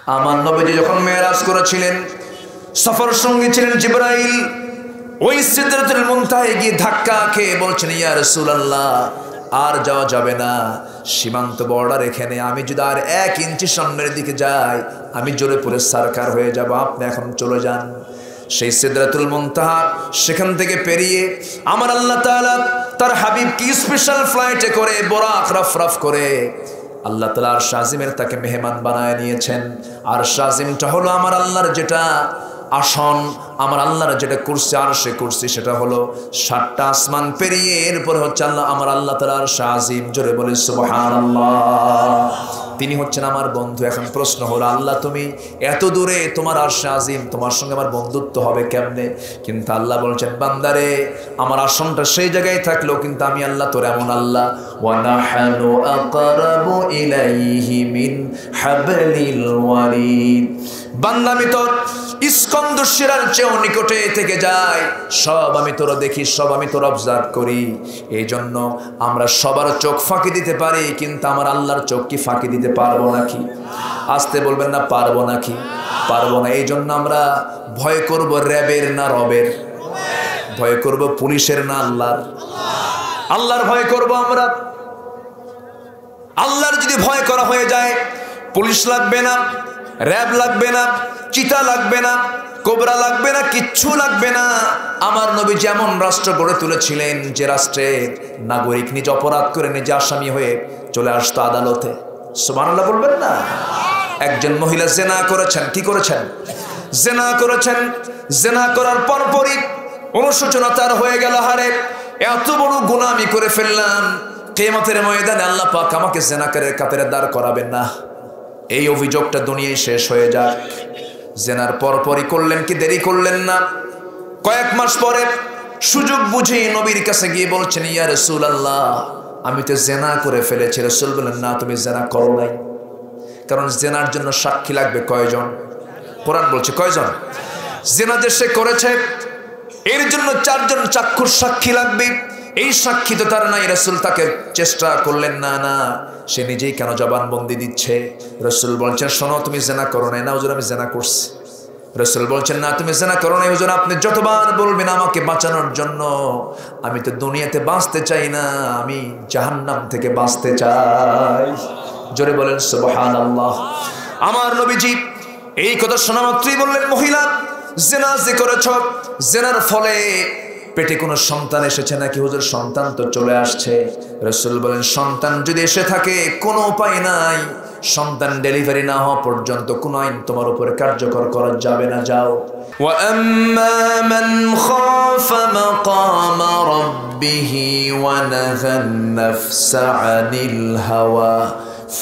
আমার নবীজি যখন মেরাজ করেছিলেন, সফর সঙ্গী ছিলেন জিবরাইল। ওই সিদরাতুল মুনতাহায় গিয়ে ধাক্কা খেয়ে বলছেন, ইয়া রাসূলুল্লাহ, আর যাওয়া যাবে না, সীমান্ত বর্ডার এখানে, আমি যদি আর 1 ইঞ্চি সামনের দিকে যাই আমি জোরে পড়ে সারকার হয়ে যাব, আপনি এখন চলে যান। সেই সিদরাতুল মুনতাহা সেখান থেকে পেরিয়ে আমার আল্লাহ তাআলা তার হাবিবকে স্পেশাল ফ্লাইটে করে বরাক রফরফ করে আল্লাহ তাআলা আরশ আজিমের তাকে মেহমান বানায় নিয়েছেন। আরশ আজিমটা হলো আমার আল্লাহর যেটা আসন, আমার আল্লাহর যেটা কুরসি, আরশে কুরসি, সেটা হলো 7টা আসমান পেরিয়ে এরপর হচ্ছে আমার আল্লাহ তাআলা আরশ আজিম। জোরে বলে সুবহানাল্লাহ। তিনি হচ্ছেন আমার বন্ধু। এখন প্রশ্ন হলো, আল্লাহ তুমি এত দূরে, তোমার আরশ আজিম, তোমার সঙ্গে আমার বন্ধুত্ব হবে কেমনে? কিন্তু আল্লাহ বলছেন, বান্দারে, আমার আসনটা সেই জায়গায় থাকলো, কিন্তু আমি আল্লাহ তোর এমন আল্লাহ, ওয়া নাহনু আকরাবু ইলাইহি মিন হাবলিল ওয়ারিদ। বান্দা, আমি তোর স্কন্দ শিরার চেয়েও নিকটে থেকে যায়, সব আমি তোর দেখি, সব আমি তোর অবজার্ভ করি। এই জন্য আমরা সবার চোখ ফাঁকি দিতে পারি, কিন্তু আমার আল্লাহর চোখ কি ফাঁকি দিতে পারবো নাকি? আসতে বলবেন না, পারবো নাকি? পারবো না। এই জন্য আমরা ভয় করব র্যাবের না রবের? ভয় করব পুলিশের না আল্লাহর? আল্লাহর ভয় করব আমরা। আল্লাহর যদি ভয় করা হয়ে যায়, পুলিশ লাগবে না, র্যাব লাগবে না, চিতা লাগবে না, কোবরা লাগবে না, কিচ্ছু লাগবে না। আমার নবী যেমন রাষ্ট্র গড়ে তুলেছিলেন, যে রাষ্ট্রে নাগরিক নিজ অপরাধ করে নিজে আসামি হয়ে চলে আসতো আদালতে। সুবহানাল্লাহ বলবেন না? একজন মহিলা জেনা করেছেন। কি করেছেন? জেনা করেছেন। জেনা করার পরপরই অনুশোচনা তার হয়ে গেল, হারে এত বড় গুনাহ আমি করে ফেললাম, কিয়ামতের ময়দানে আল্লাহ পাক আমাকে জেনাকারের কাতারে দাঁড় করাবেন না, এই অভিযোগটা দুনিয়ায় শেষ হয়ে যাক। জেনার পরপরই করলেন কি দেরি করলেন না, কয়েক মাস পরে সুযোগ বুঝে নবীর কাছে গিয়ে বলছেন, ইয়া রাসূলুল্লাহ, আমি তো জেনা করে ফেলেছি। রাসূল বললেন, না, তুমি জেনা করো নাই। কারণ জেনার জন্য সাক্ষী লাগবে কয়জন? কোরআন বলছে কয়জন? জেনা যে সে করেছে এর জন্য 4 জন চাক্ষুষ সাক্ষী লাগবে। এই সাক্ষী তো তার নাই। রাসূল তাকে চেষ্টা করলেন না, না, সে নিজেই কেন জবানবন্দি দিচ্ছে। রাসূল বলছেন, শোনো, তুমি জেনা করো নাই। না হুজুর, আমি জেনা করছি। রাসূল বলছেন, না, তুমি জেনা করো নাই। হুজুর, আপনি যতবার বলবেন আমাকে বাঁচানোর জন্য, আমি তো দুনিয়াতে বাঁচতে চাই না, আমি জাহান্নাম থেকে বাঁচতে চাই। জোরে বলেন সুবহানাল্লাহ। আমার নবীজি এই কথা শোনা মাত্রই বললেন, মহিলা, জেনা যে করেছ, জেনার ফলে পেটে কোনো সন্তান এসেছে নাকি? হুজুর, সন্তান তো চলে আসছে। রাসূল বলেন, সন্তান যদি এসে থাকে কোনো উপায় নাই, সন্তান ডেলিভারি না হওয়া পর্যন্ত কোনো আইন তোমার উপরে কার্যকর করা যাবে না। যাও। ওয়া আম্মা মান খাফা মাকামা রাব্বিহি ওয়া নাহান নাফসা আনিল হাওয়া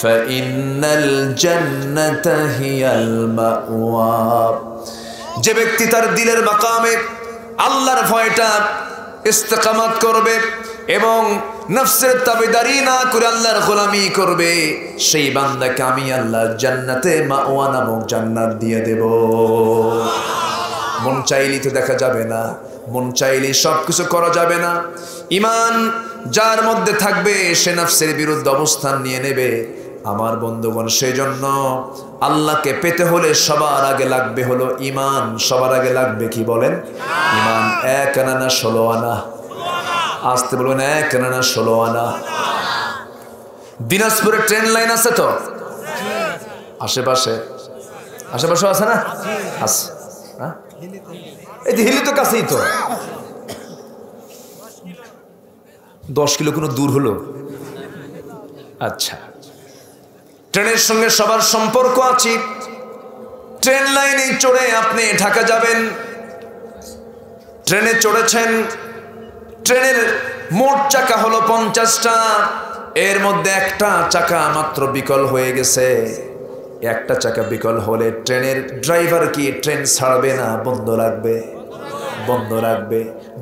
ফাইন্নাল জান্নাতা হিয়াল মাওয়া। যে ব্যক্তি তার দিলের মাকামে আল্লাহর ভয়টা ইস্তেকামাত করবে এবং নফসের তাবেদারি না করে আল্লাহর গোলামি করবে, সেই বান্দাকে আমি আল্লাহ জান্নাতে মাওয়া নামক জান্নাত দিয়ে দেব। মন চাইলেই তো দেখা যাবে না, মন চাইলেই সব কিছু করা যাবে না। ঈমান যার মধ্যে থাকবে সে নফসের বিরুদ্ধে অবস্থান নিয়ে নেবে। আমার বন্ধুগণ, সেই জন্য আল্লাহকে পেতে হলে সবার আগে লাগবে হলো ঈমান। সবার আগে লাগবে কি বলেন? ঈমান। 1 আনা না 16 আনা? আসতে বলবেন, 1 আনা না 16 আনা? দিনাজপুরে ট্রেন লাইন আছে তো? আশেপাশে আশেপাশে আছে না? আছে। এই যে হিলি তো কাছেই তো, 10 কিলো কোনো দূর হলো? আচ্ছা, ট্রেনের সঙ্গে সবার সম্পর্ক আছে। ট্রেন লাইনে চড়ে আপনি ঢাকা যাবেন, ট্রেনে চড়েছেন, ট্রেনের মোট চাকা হলো 50টা, এর মধ্যে একটা চাকা মাত্র বিকল হয়ে গেছে। একটা চাকা বিকল হলে ট্রেনের ড্রাইভার কি ট্রেন ছাড়বে না? বন্ধ রাখবে? বন্ধ রাখবে।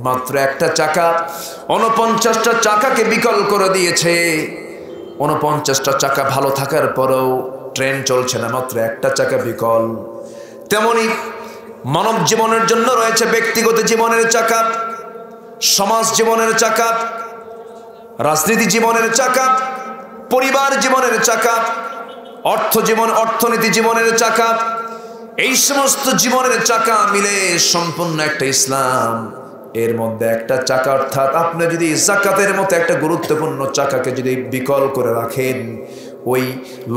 মাত্র একটা চাকা 49টা চাকাকে বিকল করে দিয়েছে। 49টা চাকা ভালো থাকার পরেও ট্রেন চলছে না, মাত্র একটা চাকা বিকল। তেমনি মানব জীবনের জন্য রয়েছে ব্যক্তিগত জীবনের চাকা, সমাজ জীবনের চাকা, রাজনীতি জীবনের চাকা, পরিবার জীবনের চাকা, অর্থ জীবন, অর্থনীতি জীবনের চাকা, এই সমস্ত জীবনের চাকা মিলে সম্পূর্ণ একটা ইসলাম। এর মধ্যে একটা চাকা, অর্থাৎ আপনি যদি যাকাতের মতো একটা গুরুত্বপূর্ণ চাকাকে যদি বিকল করে রাখেন, ওই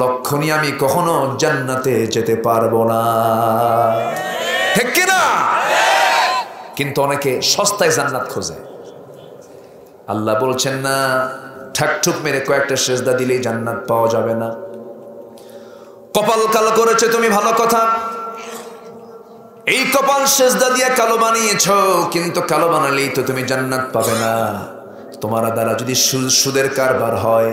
লক্ষ্য নিয়ে আমি কখনো জান্নাতে যেতে পারবো না, ঠিক কিনা? কিন্তু অনেকে সস্তায় জান্নাত খোঁজে। আল্লাহ বলছেন না ঠাকঠুক মেরে কয়েকটা সেজদা দিলেই জান্নাত পাওয়া যাবে না। কপাল কালো করেছে তুমি, ভালো কথা, এই কপাল সেজদা দিয়ে কালো বানিয়েছো, কিন্তু কালো বানালেই তো তুমি জান্নাত পাবে না। তোমার দ্বারা যদি সুদের কারবার হয়,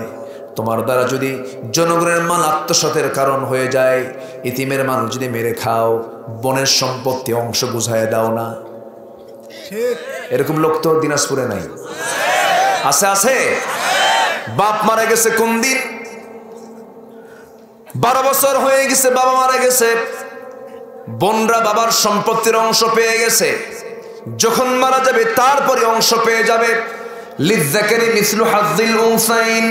তোমার দ্বারা যদি জনগণের মাল আত্মসাতের কারণ হয়ে যায়, ইতিমের মাল যদি মেরে খাও, বনের সম্পত্তি অংশ বুঝায় দাও না, এরকম লোক তো দিনাজপুরে নাই? আছে, আছে। বাপ মারা গেছে কোন দিন, 12 বছর হয়ে গেছে বাবা মারা গেছে, বোনরা বাবার সম্পত্তির অংশ পেয়ে গেছে, যখন মারা যাবে তারপরে অংশ পেয়ে যাবে। লিযযাকারি মিসলু হাযযিল উনসাইন।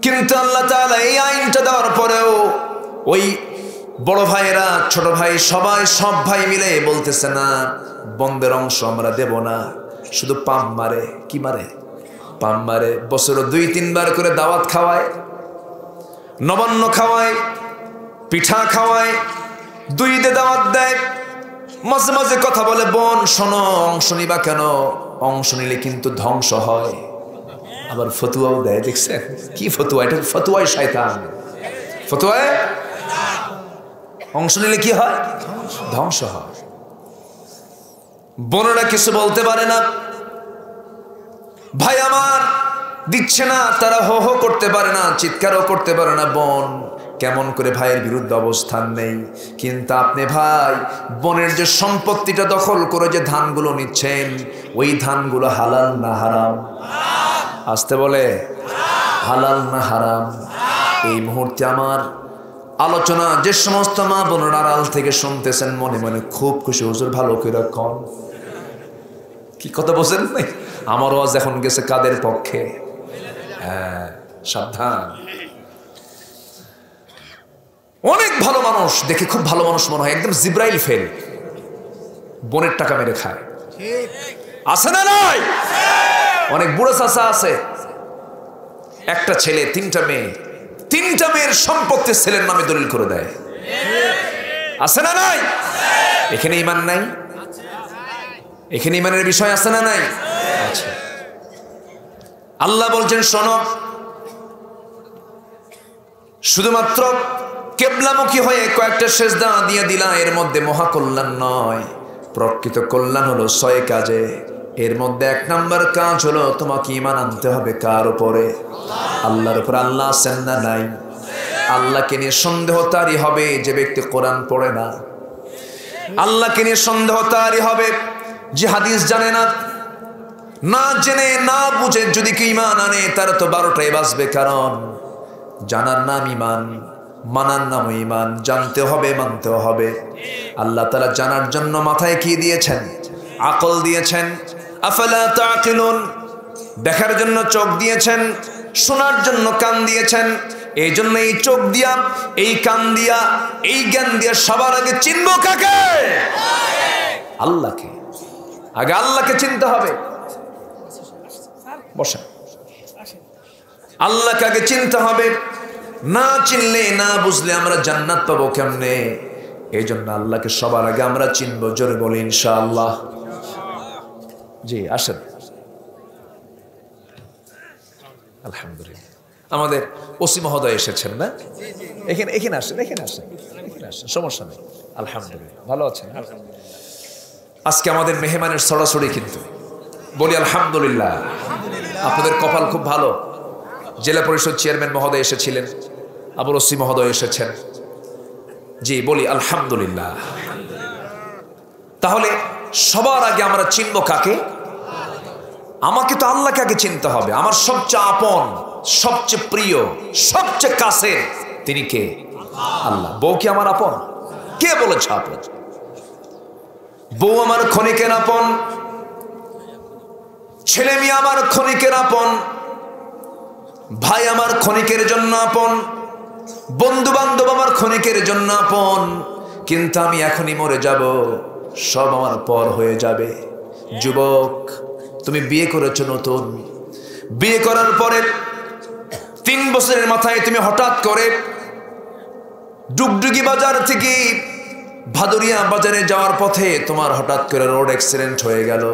কিন্তু আল্লাহ তাআলা এই আইনটা দেওয়ার পরেও ওই বড় ভাইয়েরা, ছোট ভাই, সবাই, সব ভাই মিলে বলতেছে না, বোনদের অংশ আমরা দেব না। শুধু পাম মারে। কি মারে? পাম মারে। বছরে 2-3 বার করে দাওয়াত খাওয়ায়, নবান্ন খাওয়ায়, পিঠা খাওয়ায়, 2 ঈদে দাওয়াত দেয়, মাঝে মাঝে কথা বলে, বোন শোনো, অংশ নিবা কেন? অংশ নিলে কিন্তু ধ্বংস হয়। আবার ফতুয়াও দেয়, দেখছেন কি ফতুয়া? এটা ফতুয়ায় শয়তান। ফতুয়ায় অংশ নিলে কি হয়? ধ্বংস হয়। বোনেরা কিছু বলতে পারে না, ভাই আমার দিচ্ছে না, তারা হো হো করতে পারে না, চিৎকারও করতে পারে না, বোন কেমন করে ভাইয়ের বিরুদ্ধে অবস্থান নেই। কিন্তু আপনি ভাই বোনের যে সম্পত্তিটা দখল করে যে ধানগুলো নিচ্ছেন, ওই ধানগুলো হালাল না হারাম? আসতে বলে, হালাল না হারাম? এই মুহূর্তে আমার আলোচনা যে সমস্ত মা বোনের আড়াল থেকে শুনতেছেন, মনে মনে খুব খুশি, হুজুর ভালো করে কন। কি কথা বলছেন? আমার ওয়াজ এখন গেছে কাদের পক্ষে? হ্যাঁ, সাবধান। অনেক ভালো মানুষ দেখে খুব ভালো মানুষ মনে হয়, একদম জিব্রাইল ফেল, বোনের টাকা মেরে খায়। আছে না নাই? অনেক বুড়ো চাচা আছে, একটা ছেলে, 3টা মেয়ে, 3টা মেয়ের সম্পত্তি ছেলের নামে দলিল করে দেয়। আছে না নাই? এখানে ঈমান নাই? এখানে ঈমানের বিষয় আছে না নাই? আচ্ছা, আল্লাহ বলছেন শোনো, শুধুমাত্র কেবলামুখী হয়ে কয়েকটা সেজদা দিয়ে দিলা, এর মধ্যে মহা কল্যাণ নয়। প্রকৃত কল্যাণ হলো 6 কাজে। এর মধ্যে 1 নম্বর কাজ হলো তোমাকে ঈমান আনতে হবে কার উপরে? আল্লাহর উপর। আল্লাহ আছেন না নাই? আল্লাহকে নিয়ে সন্দেহ তারই হবে যে ব্যক্তি কোরআন পড়ে না। আল্লাহকে নিয়ে সন্দেহ তারই হবে যে হাদিস জানে না। না জেনে না বুঝে যদি কেউ ঈমান আনে, তার তো 12টাই বাজবে। কারণ জানার নাম ঈমান, মানার নাম ঈমান। জানতে হবে, মানতেও হবে। আল্লাহ তাআলা জানার জন্য মাথায় কি দিয়েছেন? আকল দিয়েছেন। আফালা তাকিলুন, দেখার জন্য চোখ দিয়েছেন, শোনার জন্য কান দিয়েছেন। এই জন্য এই চোখ দিয়া, এই কান দিয়া, এই জ্ঞান দিয়া সবার আগে চিনবো কাকে? আল্লাহকে। আগে আল্লাহকে চিনতে হবে। বসা, আল্লাহকে আগে চিনতে হবে। না চিনলে, না বুঝলে আমরা জান্নাত পাবো কেমনে? এই জন্য আল্লাহকে সবার আগে আমরা চিনবো। জোরে বলি ইনশাআল্লাহ। জি আসেন। আলহামদুলিল্লাহ, আমাদের ওসি মহোদয় এসেছেন না? এখানে এখানে আসেন, এখানে আসেন, এখানে আসেন, সমস্যা নেই। আলহামদুলিল্লাহ, ভালো আছেন? আজকে আমাদের মেহমানের ছড়াছড়ি, কিন্তু বলি আলহামদুলিল্লাহ। আপনাদের কপাল খুব ভালো। জেলা পরিষদ চেয়ারম্যান মহোদয় এসেছিলেন, আবার ওসি মহোদয় এসেছেন। জি বলি আলহামদুলিল্লাহ। তাহলে সবার আগে আমরা চিনব কাকে? আমাকে তো আল্লাহকে আগে চিনতে হবে। আমার সবচেয়ে আপন, সবচেয়ে প্রিয়, সবচেয়ে কাছের তিনি কে? আল্লাহ। বউ কি আমার আপন? কে বলেছে আপন? বউ আমার ক্ষণিকের আপন, ছেলে মেয়ে আমার ক্ষণিকের আপন, ভাই আমার ক্ষণিকের জন্য আপন, বন্ধু বান্ধব আমার ক্ষণিকের জন্য আপন, কিন্তু আমি এখনই মরে যাব, সব আমার পর হয়ে যাবে। যুবক, তুমি বিয়ে করেছো নতুন, বিয়ে করার পরে 3 বছরের মাথায় তুমি হঠাৎ করে ডুগডুগি বাজার থেকে ভাদুরিয়া বাজারে যাওয়ার পথে তোমার হঠাৎ করে রোড অ্যাক্সিডেন্ট হয়ে গেল,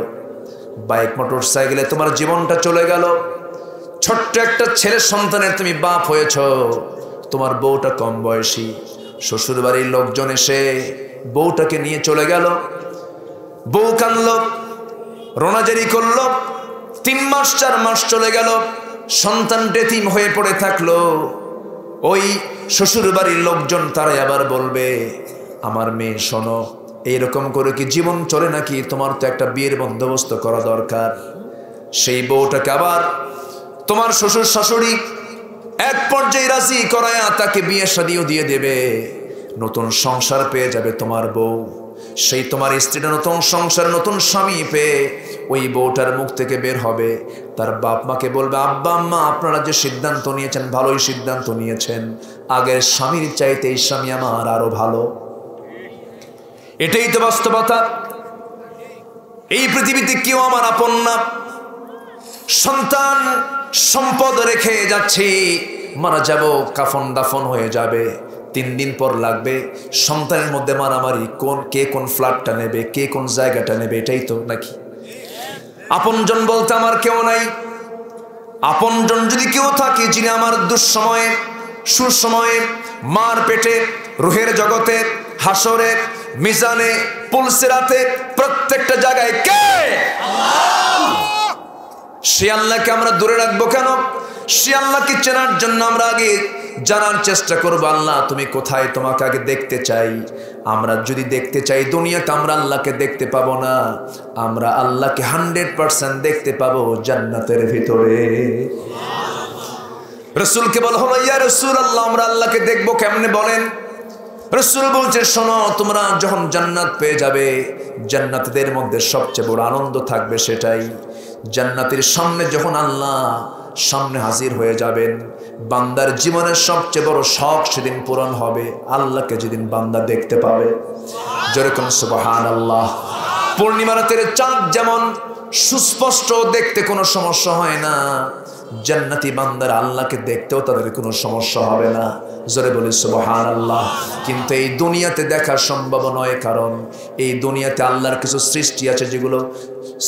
বাইক মোটর সাইকেলে তোমার জীবনটা চলে গেল। ছোট্ট একটা ছেলের সন্তানের তুমি বাপ হয়েছ, তোমার বউটা কম বয়সী, শ্বশুর বাড়ির লোকজন এসে বউটাকে নিয়ে চলে গেল। বউ কাঁদল, রোনাজারি করলো, 3 মাস 4 মাস চলে গেল, সন্তান এতিম হয়ে পড়ে থাকলো। ওই শ্বশুর বাড়ির লোকজন তারাই আবার বলবে, আমার মেয়ে শোনো, এইরকম করে কি জীবন চলে নাকি? তোমার তো একটা বিয়ের বন্দোবস্ত করা দরকার। সেই বউটাকে আবার তোমার শ্বশুর শাশুড়ি এক পর্যায়ে রাজি করায়া তাকে বিয়ে শাদিও দিয়ে দেবে, নতুন সংসার পেয়ে যাবে তোমার বউ। সেই তোমার স্ত্রীটা নতুন সংসার, নতুন স্বামী পেয়ে ওই বউটার মুখ থেকে বের হবে, তার বাপ মাকে বলবে, আব্বা আম্মা আপনারা যে সিদ্ধান্ত নিয়েছেন ভালোই সিদ্ধান্ত নিয়েছেন, আগের স্বামীর চাইতে এই স্বামী আমার আরো ভালো। এটাই তো বাস্তবতা। এই পৃথিবীতে কেউ আমার আপন না। সন্তান সম্পদ রেখে যাচ্ছি, মারা যাব, কাফন দাফন হয়ে যাবে, 3 দিন পর লাগবে সন্তানের মধ্যে মারামারি, কে কোন ফ্ল্যাটটা নেবে, কে কোন জায়গাটা নেবে, এটাই তো নাকি? আপনজন বলতে আমার কেউ নাই। আপনজন যদি কেউ থাকে, যিনি আমার দুঃসময়ে সুসময়ে, মার পেটে, রুহের জগতে, হাসরে, মিজানে, পুলসিরাতে, প্রত্যেকটা জায়গায় কে? সে আল্লাহকে আমরা দূরে রাখবো কেন? সে আল্লাহকে চেনার জন্য আমরা আগে জানার চেষ্টা করবো, আল্লাহ তুমি কোথায়, তোমাকে আগে দেখতে চাই। আমরা যদি দেখতে চাই দুনিয়াতে, আমরা আল্লাহকে দেখতে পাবো না, আমরা আল্লাহকে 100% দেখতে পাবো জান্নাতের ভিতরে। রাসূলকে বলা হলো, ইয়া রাসূলুল্লাহ, আমরা আল্লাহকে দেখবো কেমনে বলেন? রাসূল বলছে, শোনো, তোমরা যখন জান্নাত পেয়ে যাবে, জান্নাতীদের মধ্যে সবচেয়ে বড় আনন্দ থাকবে সেটাই, জান্নাতের সামনে যখন আল্লাহ সামনে হাজির হয়ে যাবেন, বান্দার জীবনের সবচেয়ে বড় শখ সেদিন পূরণ হবে, আল্লাহকে যেদিন বান্দা দেখতে পাবে। যেরকম সুবহানাল্লাহ। পূর্ণিমা রাতের চাঁদ যেমন সুস্পষ্ট, দেখতে কোনো সমস্যা হয় না, জান্নাতি বান্দার আল্লাহকে দেখতেও তাদের কোনো সমস্যা হবে না। জোরে বলি সুবহানাল্লাহ। কিন্তু এই দুনিয়াতে দেখা সম্ভব নয়, কারণ এই দুনিয়াতে আল্লাহর কিছু সৃষ্টি আছে, যেগুলো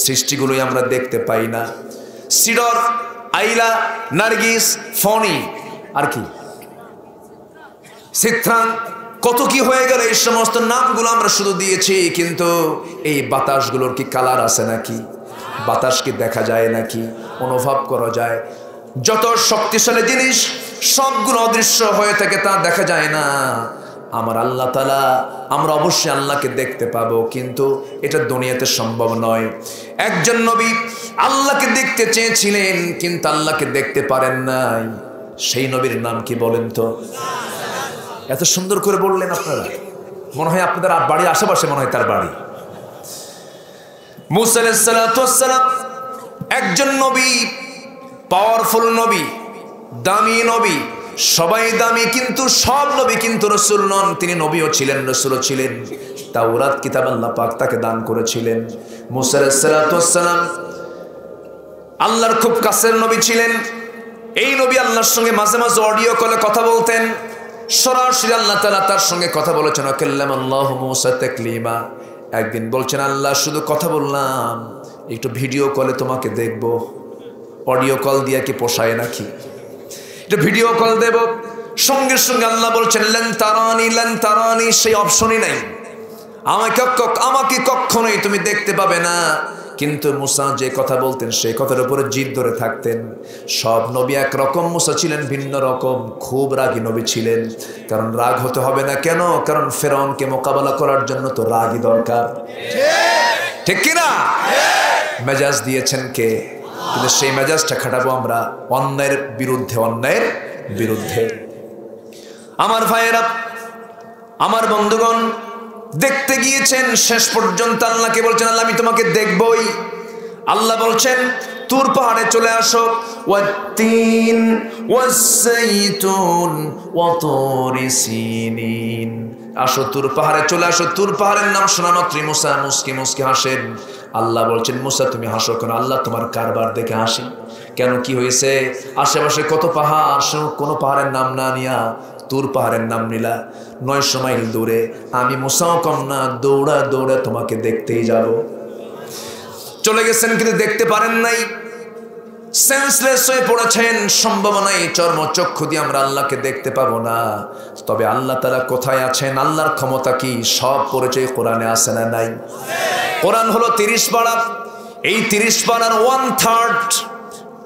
সৃষ্টিগুলোই আমরা দেখতে পাই না। সিডর, আইলা, নার্গিস, ফনি, আর কি সিত্রাং, কত কি হয়ে গেল, এই সমস্ত নামগুলো আমরা শুধু দিয়েছি, কিন্তু এই বাতাসগুলোর কি কালার আছে নাকি? বাতাস কি দেখা যায় নাকি? অনুভব করা যায়? যত শক্তিশালী জিনিস সবগুলো অদৃশ্য হয়ে থাকে, তা দেখা যায় না। আমার আল্লাহ তাআলা, আমরা অবশ্যই আল্লাহকে দেখতে পাবো, কিন্তু এটা দুনিয়াতে সম্ভব নয়। একজন নবী আল্লাহকে দেখতে চেয়েছিলেন, কিন্তু আল্লাহকে দেখতে পারেন নাই। সেই নবীর নাম কি বলেন তো? এত সুন্দর করে বললেন আপনারা, মনে হয় আপনাদের বাড়ির আশেপাশে মনে হয় তার বাড়ি। মুসা আলাইহিস সালাতু ওয়াস সালাম একজন নবী, পাওয়ারফুল নবী, দামি নবী, সবাই দামি, কিন্তু সব নবী কিন্তু রাসূল নন। তিনি নবীও ছিলেন, রাসূলও ছিলেন। তাওরাত কিতাব আল্লাহ পাক তাকে দান করেছিলেন। মুসা আলাইহিস সালাতু ওয়াস সালাম আল্লাহর খুব কাছের নবী ছিলেন। এই নবী আল্লাহর সঙ্গে মাঝে মাঝে অডিও কলে কথা বলতেন। সরাসরি আল্লাহ তাআলা তার সঙ্গে কথা বলেছেন, কাল্লামাল্লাহু মুসা তাকলিমা। একদিন বলছেন, আল্লাহ শুধু কথা বললাম, একটু ভিডিও কলে তোমাকে দেখব। অডিও কল দিয়ে কি পোষায় নাকি? এটা ভিডিও কল দেব। সঙ্গে সঙ্গে আল্লাহ বলছেন, লান তারানি, লান তারানি, সেই অপশনই নাই। আমাকে কখনোই তুমি দেখতে পাবে না। কিন্তু মুসা যে কথা বলতেন সেই কথার উপরে জিদ ধরে থাকতেন। সব নবী একরকম, মুসা ছিলেন ভিন্ন রকম, খুব রাগী নবী ছিলেন। কারণ রাগ হতে হবে না কেন? কারণ ফেরাউনকে মোকাবেলা করার জন্য তো রাগই দরকার, ঠিক কিনা? মেজাজ দিয়েছেন কে? কিন্তু সেই মেজাজটা খাটাবো আমরা অন্যায়ের বিরুদ্ধে, অন্যায়ের বিরুদ্ধে। আমার ভাইয়েরা, আমার বন্ধুগণ, দেখতে গিয়েছেন, শেষ পর্যন্ত আল্লাহকে বলছেন, আল্লাহ আমি তোমাকে দেখবই। আল্লাহ বলছেন, তুর পাহাড়ে চলে আসো। ওয়াত্তিন ওয়াস-সাইতুন ওয়া তুরি সিনিন। আসো তুর পাহাড়ে চলে আসো। তুর পাহাড়ের নাম শোনা মাত্রই মুসা মুস্কি মুস্কি হাসেন। আল্লাহ বলছেন, মুসা তুমি হাসো কেন? আল্লাহ তোমার কারবার দেখে হাসি। কেন, কি হয়েছে? আশেপাশে কত পাহাড়, কোনো পাহাড়ের নাম না নিয়া তুর পাহাড়ের নাম নিলা। 900 মাইল দূরে। আমি মুসাও কম না, দৌড়া দৌড়া তোমাকে দেখতেই যাব। চলে গেছেন কিন্তু দেখতে পারেন নাই, সেন্সলেস হয়ে পড়েছেন। সম্ভাবনাই চর্মচক্ষু দিয়ে আমরা আল্লাহকে দেখতে পাবো না। তবে আল্লাহ তাআলা কোথায় আছেন, আল্লাহর ক্ষমতা কি, সব পরিচয় কোরআনে আছে না নাই? কোরআন হলো 30 পারা। এই 30 পারার 1/3,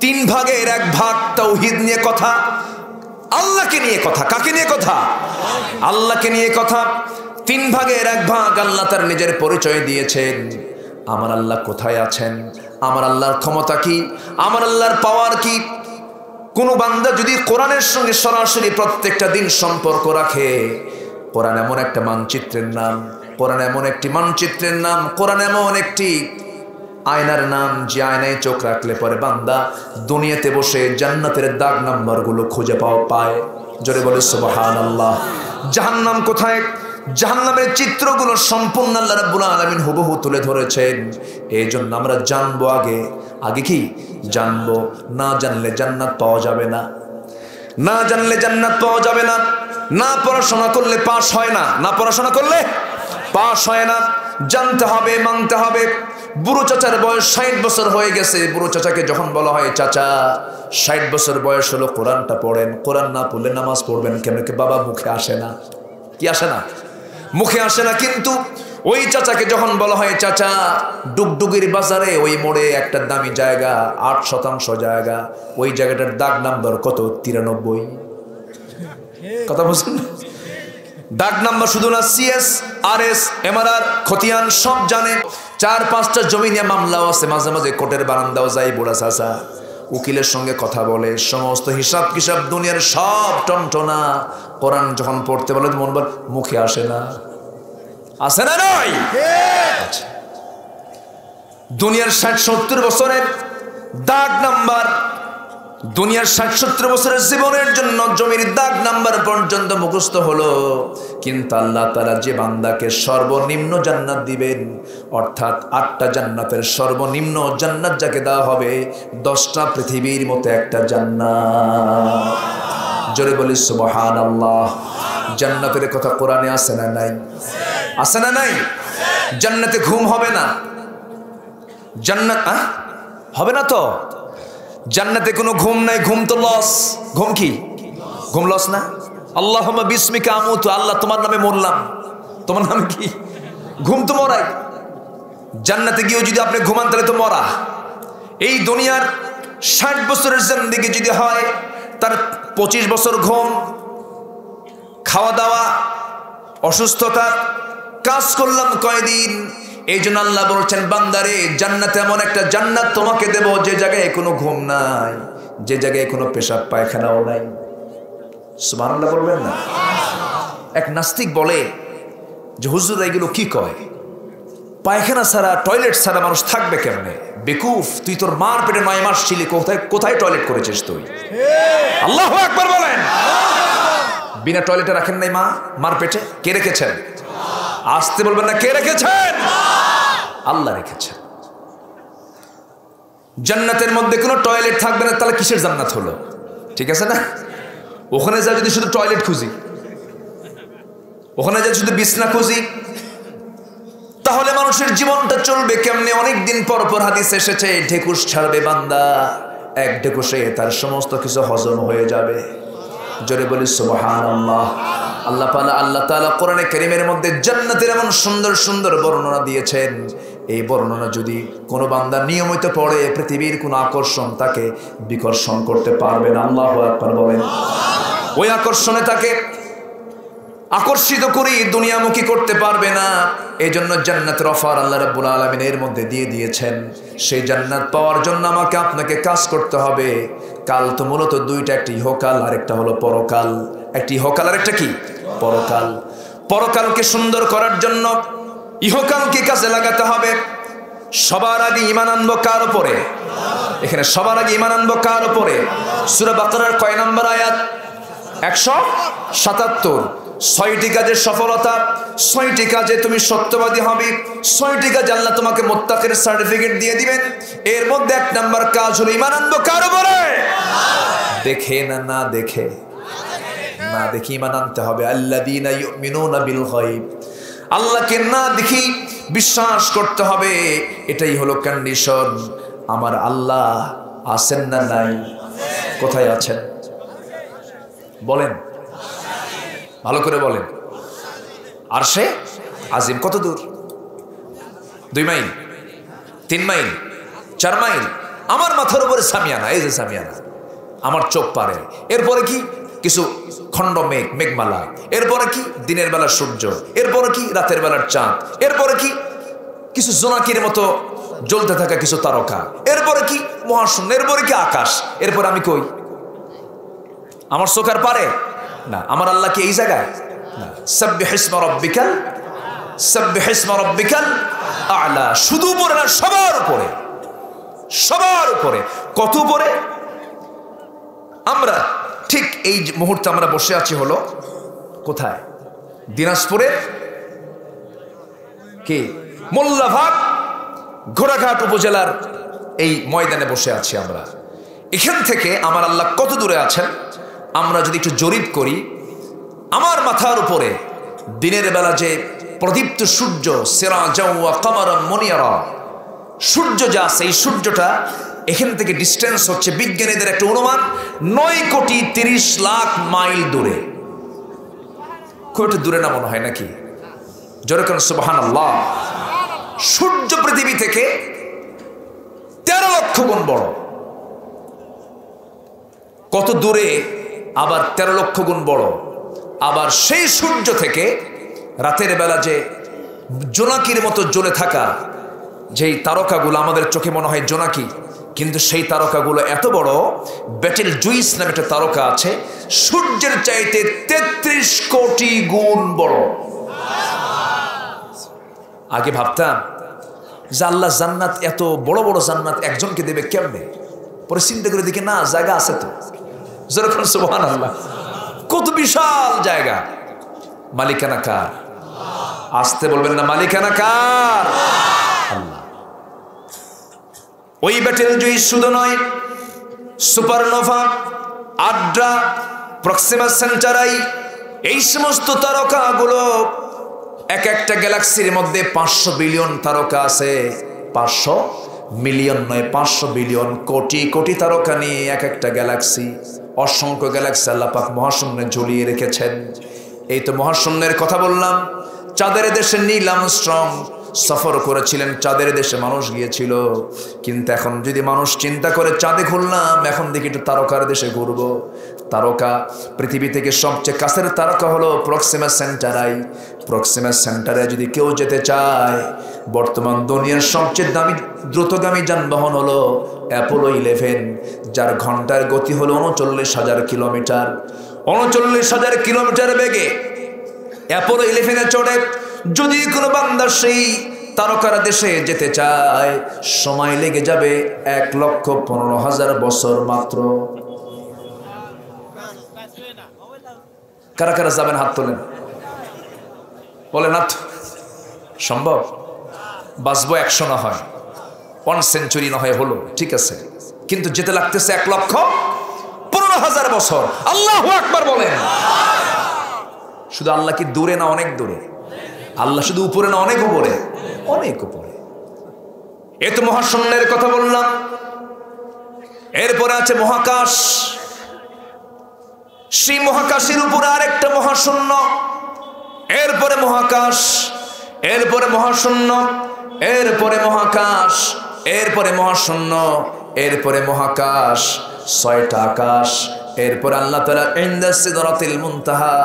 3 ভাগের 1 ভাগ তাওহীদ নিয়ে কথা, আল্লাহকে নিয়ে কথা। কাকে নিয়ে কথা? আল্লাহকে নিয়ে কথা। 3 ভাগের 1 ভাগ আল্লাহ তার নিজের পরিচয় দিয়েছেন। আমার আল্লাহ কোথায় আছেন, আমার আল্লাহর ক্ষমতা কি, আমার আল্লাহর পাওয়ার কি। কোন বান্দা যদি কোরআনের সঙ্গে সরাসরি প্রত্যেকটা দিন সম্পর্ক রাখে, কোরআন এমন একটা মানচিত্রের নাম, কোরআন এমন একটি মানচিত্রের নাম, কোরআন এমন একটি আয়নার নাম, যে আয়নায় চোখ রাখলে পরে বান্দা দুনিয়াতে বসে জান্নাতের দাগ নাম্বারগুলো খুঁজে পায়। জোরে বলে সুবহানাল্লাহ। জাহান্নাম কোথায়, জাহান্নামের চিত্রগুলো সম্পূর্ণ আল্লাহ রাব্বুল আলামিন হুবহু তুলে ধরেছেন। এই জন্য আমরা জানবো আগে কি জানবো। না জানলে জান্নাত পাওয়া যাবে না, না জানলে জান্নাত পাওয়া যাবে না। না পড়াশোনা করলে পাস হয় না, না পড়াশোনা করলে পাস হয় না। জানতে হবে, মানতে হবে। বুড়ো চাচার বয়স 60 বছর হয়ে গেছে। বুড়ো চাচাকে যখন বলা হয়, চাচা 60 বছর বয়স হলো, কোরআনটা পড়েন। কোরআন না পড়লে নামাজ পড়বেন কেমন? বাবা মুখে আসে না। কি আসে না? মুখে আসে না। কিন্তু ওই চাচাকে যখন বলা হয়, চাচা ডুগডুগির বাজারে ওই মোড়ে একটা দামি জায়গা, 8% জায়গা, ওই জায়গাটার দাগ নাম্বার কত? 93। কথা বলছেন? দাগ নাম্বার শুধু না, CS, RS, MRR, খতিয়ান সব জানে। 4-5টা জমি নিয়ে মামলাও আছে। মাঝে মাঝে কোর্টের বারান্দাও যায় বুড়া চাচা, উকিলের সঙ্গে কথা বলে, সমস্ত হিসাব কিসাব দুনিয়ার সব টনটনা। কোরআন যখন পড়তে বলে মন বল, মুখে আসে না। আসে না? নয়। দুনিয়ার 60-70 বছরের দাগ নাম্বার, দুনিয়ার 60-70 বছরের জীবনের জন্য জমির দাগ নাম্বার পর্যন্ত মুখস্থ হলো। কিন্তু আল্লাহ তাআলা যে বান্দাকে সর্বনিম্ন জান্নাত দিবেন, অর্থাৎ 8টা জান্নাতের সর্বনিম্ন জান্নাত যাকে দেওয়া হবে, 10টা পৃথিবীর মতো একটা জান্নাত। জোরে বলি সুবহানাল্লাহ। জান্নাতের কথা কোরআনে আছে না নাই? আছে না নাই? জান্নাতে ঘুম হবে না। জান্নাত হবে না তো? জান্নাতে কোনো ঘুম নাই। ঘুম তো লস। ঘুম কি? ঘুম লস না? আল্লাহুম্মা বিসমিকা আমুতু, আল্লাহ তোমার নামে মরলাম। তোমার নামে কি? ঘুম তো মরাই। জান্নাতে গিয়েও যদি আপনি ঘুমান তাহলে তো মরা। এই দুনিয়ার 60 বছরের জিন্দেগি যদি হয়, তার 25 বছর ঘুম, খাওয়া দাওয়া, অসুস্থতা, কাজ করলাম কয়দিন। এই জন্য আল্লাহ বলছেন, বান্দারে জান্নাতে এমন একটা জান্নাত তোমাকে দেব যে জায়গায় কোনো ঘুম নাই, যে জায়গায় কোনো পেশাব পায়খানাও নাই। সুবহানাল্লাহ বলবেন না? এক নাস্তিক বলে যে, হুজুর এগুলো কি কয়? পায়খানা ছাড়া, টয়লেট ছাড়া মানুষ থাকবে কেমনে? বেকুফ, তুই তোর মার পেটে 9 মাস ছিলি, কোথায় টয়লেট করেছিস তুই? আল্লাহু আকবার বলেন। বিনা টয়লেটে রাখেন নাই মার পেটে? কে রেখেছেন? আসতে বলবেন না, কে রেখেছেন? আল্লাহ রেখেছেন। জান্নাতের মধ্যে কোনো টয়লেট থাকবে না, তাহলে কিসের জান্নাত হলো? ঠিক আছে না? ওখানে যা যদি শুধু টয়লেট খুঁজি, ওখানে যা শুধু বিছনা খুঁজি, তাহলে মানুষের জীবনটা চলবে কেমনে? অনেকদিন পর পর হাদিস এসেছে, ঢেকুস ছাড়বে বান্দা, এক ঢেকুসে তার সমস্ত কিছু হজম হয়ে যাবে। জোরে বলি সুবহানাল্লাহ। আল্লাহ তাআলা কোরআনে কারীমের মধ্যে জান্নাতের এমন সুন্দর সুন্দর বর্ণনা দিয়েছেন। এই বর্ণনা যদি কোনো বান্দা নিয়মিত পড়ে, পৃথিবীর কোনো আকর্ষণ তাকে বিকর্ষণ করতে পারবে না। আল্লাহু আকবার বলেন। ওই আকর্ষণে তাকে আকর্ষিত করে দুনিয়ামুখী করতে পারবে না। এই জন্য জান্নাতের অফার আল্লাহ রাব্বুল আলামিন এর মধ্যে দিয়ে দিয়েছেন। সেই জান্নাত পাওয়ার জন্য আমাকে আপনাকে কাজ করতে হবে। কাল তো মূলত দুইটা, একটি ইহকাল আর একটা হলো পরকাল। একটি ইহকাল আর একটা কি? পরকাল। পরকালকে সুন্দর করার জন্য ইহকালকে কাজে লাগাতে হবে। সবার আগে ঈমান আনবো কার উপরে? এখানে সবার আগে ঈমান আনবো কার উপরে? সূরা বাকারার কয় নম্বর আয়াত? 177। 6টি কাজের সফলতা, 6টি কাজে তুমি সত্যবাদী হবে, 6টি কাজ আল্লাহ তোমাকে মুত্তাকির সার্টিফিকেট দিয়ে দিবেন। এর মধ্যে 1 নম্বর কাজ হলো ঈমান আনবো কার উপরে? দেখে না দেখে, না দেখে ঈমান আনতে হবে। আল্লাযীনা ইউমিনুনা বিল গায়ব, আল্লাহকে না দেখি বিশ্বাস করতে হবে। এটাই হলো কন্ডিশন। আমার আল্লাহ আছেন না নাই? কোথায় আছেন বলেন, ভালো করে বলেন। আরশে আজিম কত দূর? 2 মাইল, 3 মাইল, 4 মাইল? আমার মাথার উপরে সামিয়ানা, এই যে সামিয়ানা আমার চোখ পারে। এরপরে কি? কিছু খণ্ড মেঘ, মেঘমালা। এরপরে কি? দিনের বেলা সূর্য। এরপরে কি? রাতের বেলার চাঁদ। এরপরে কি? কিছু জোনাকির মতো জ্বলতে থাকা কিছু তারকা। এরপরে কি? মহাশূন্য। এরপরে কি? আকাশ। এরপর আমি কই? আমার চোখ আর পারে না। আমার আল্লাহ কি এই জায়গায়? না। সাব্বিহিসমা রাব্বিকাল, সাব্বিহিসমা রাব্বিকাল আ'লা। শুধু উপরে না, সবার উপরে, সবার উপরে। কত উপরে? আমরা ঠিক এই মুহূর্তে আমরা বসে আছি হলো কোথায়? দিনাজপুরের কি মোল্লাভাট ঘোড়াঘাট উপজেলার এই ময়দানে বসে আছি আমরা। এখান থেকে আমার আল্লাহ কত দূরে আছেন আমরা যদি একটু জরিপ করি, আমার মাথার উপরে দিনের বেলা যে প্রদীপ্ত সূর্য, সিরাজাও ওয়া কামারাম মুনিরা, সূর্য যা আছে, এই সূর্যটা এখান থেকে ডিস্টেন্স হচ্ছে বিজ্ঞানীদের একটা অনুমান 9,30,00,000 মাইল দূরে। খুব একটু দূরে না মনে হয় নাকি? জোরে কোন সুবহানাল্লাহ। সূর্য পৃথিবী থেকে 13 লক্ষ গুণ বড়। কত দূরে? আবার 13 লক্ষ গুণ বড়। আবার সেই সূর্য থেকে রাতের বেলা যে জোনাকির মতো জ্বলে থাকা যেই তারকাগুলো আমাদের চোখে মনে হয় জোনাকি, কিন্তু সেই তারকাগুলো এত বড়। বেটেল জুইস নামে একটা তারকা আছে, সূর্যের চাইতে 33 কোটি গুণ বড়। আগে ভাবতাম যে আল্লাহ জান্নাত, এত বড় বড় জান্নাত একজনকে দেবে কেমনে? পরে চিন্তা করে দেখি না, জায়গা আছে তো। যেরকম সুবহানাল্লাহ, কত বিশাল জায়গা। মালিকানা কার? আসতে বলবেন না, মালিকানা কার? আল্লাহ। ওই ব্যাটেল জুইস শুধু নয়, সুপারনোভা, আড্রা, প্রক্সিমা সেন্টারাই, এই সমস্ত তারকাগুলো এক একটা গ্যালাক্সির মধ্যে 500 বিলিয়ন তারকা আছে। 500 মিলিয়ন নয়, 500 বিলিয়ন, কোটি কোটি তারকা নিয়ে এক একটা গ্যালাক্সি। অসংখ্য গ্যালাক্সি আল্লাহ পাক মহাশূন্যে ঝুলিয়ে রেখেছেন। এই তো মহাশূন্যের কথা বললাম। চাঁদের দেশে নীল আর্মস্ট্রং সফর করেছিলেন, চাঁদের দেশে মানুষ গিয়েছিল। কিন্তু এখন যদি মানুষ চিন্তা করে চাঁদে ঘুরলাম, এখন দেখি একটু তারকার দেশে ঘুরবো। তারকা, পৃথিবী থেকে সবচেয়ে কাছের তারকা হলো প্রক্সিমা সেন্টারাই। প্রক্সিমা সেন্টারে যদি কেউ যেতে চায়, বর্তমান দুনিয়ার সবচেয়ে দামি দ্রুতগামী যানবাহন হলো অ্যাপোলো 11, যার ঘন্টার গতি হলো 39,000 কিলোমিটার। 39,000 কিলোমিটার বেগে অ্যাপোলো 11-এ চড়ে যদি কোনো বান্দা সেই তারকার দেশে যেতে চায়, সময় লেগে যাবে 1,15,000 বছর মাত্র। কারা কারা যাবেন হাত তোলেন, বলেন হাত। সম্ভব? বাঁচবো 100 না হয়, 1 সেঞ্চুরি না হয় হলো, ঠিক আছে, কিন্তু যেতে লাগতেছে 1,15,000 বছর। আল্লাহু আকবার বলেন। শুধু আল্লাহ কি দূরে না অনেক দূরে? আল্লাহ শুধু উপরে না অনেক উপরে? অনেক উপরে। এ তো মহাশূন্যের কথা বললাম। এরপরে আছে মহাকাশ। সেই মহাকাশের উপরে আরেকটা মহাশূন্য, এরপরে মহাকাশ, এরপরে মহাশূন্য, এরপরে মহাকাশ, এরপরে মহাশূন্য, এরপরে মহাকাশ, 6টা আকাশ। এরপরে আল্লাহ তাআলা ইনদা সিদরাতিল মুনতাহা,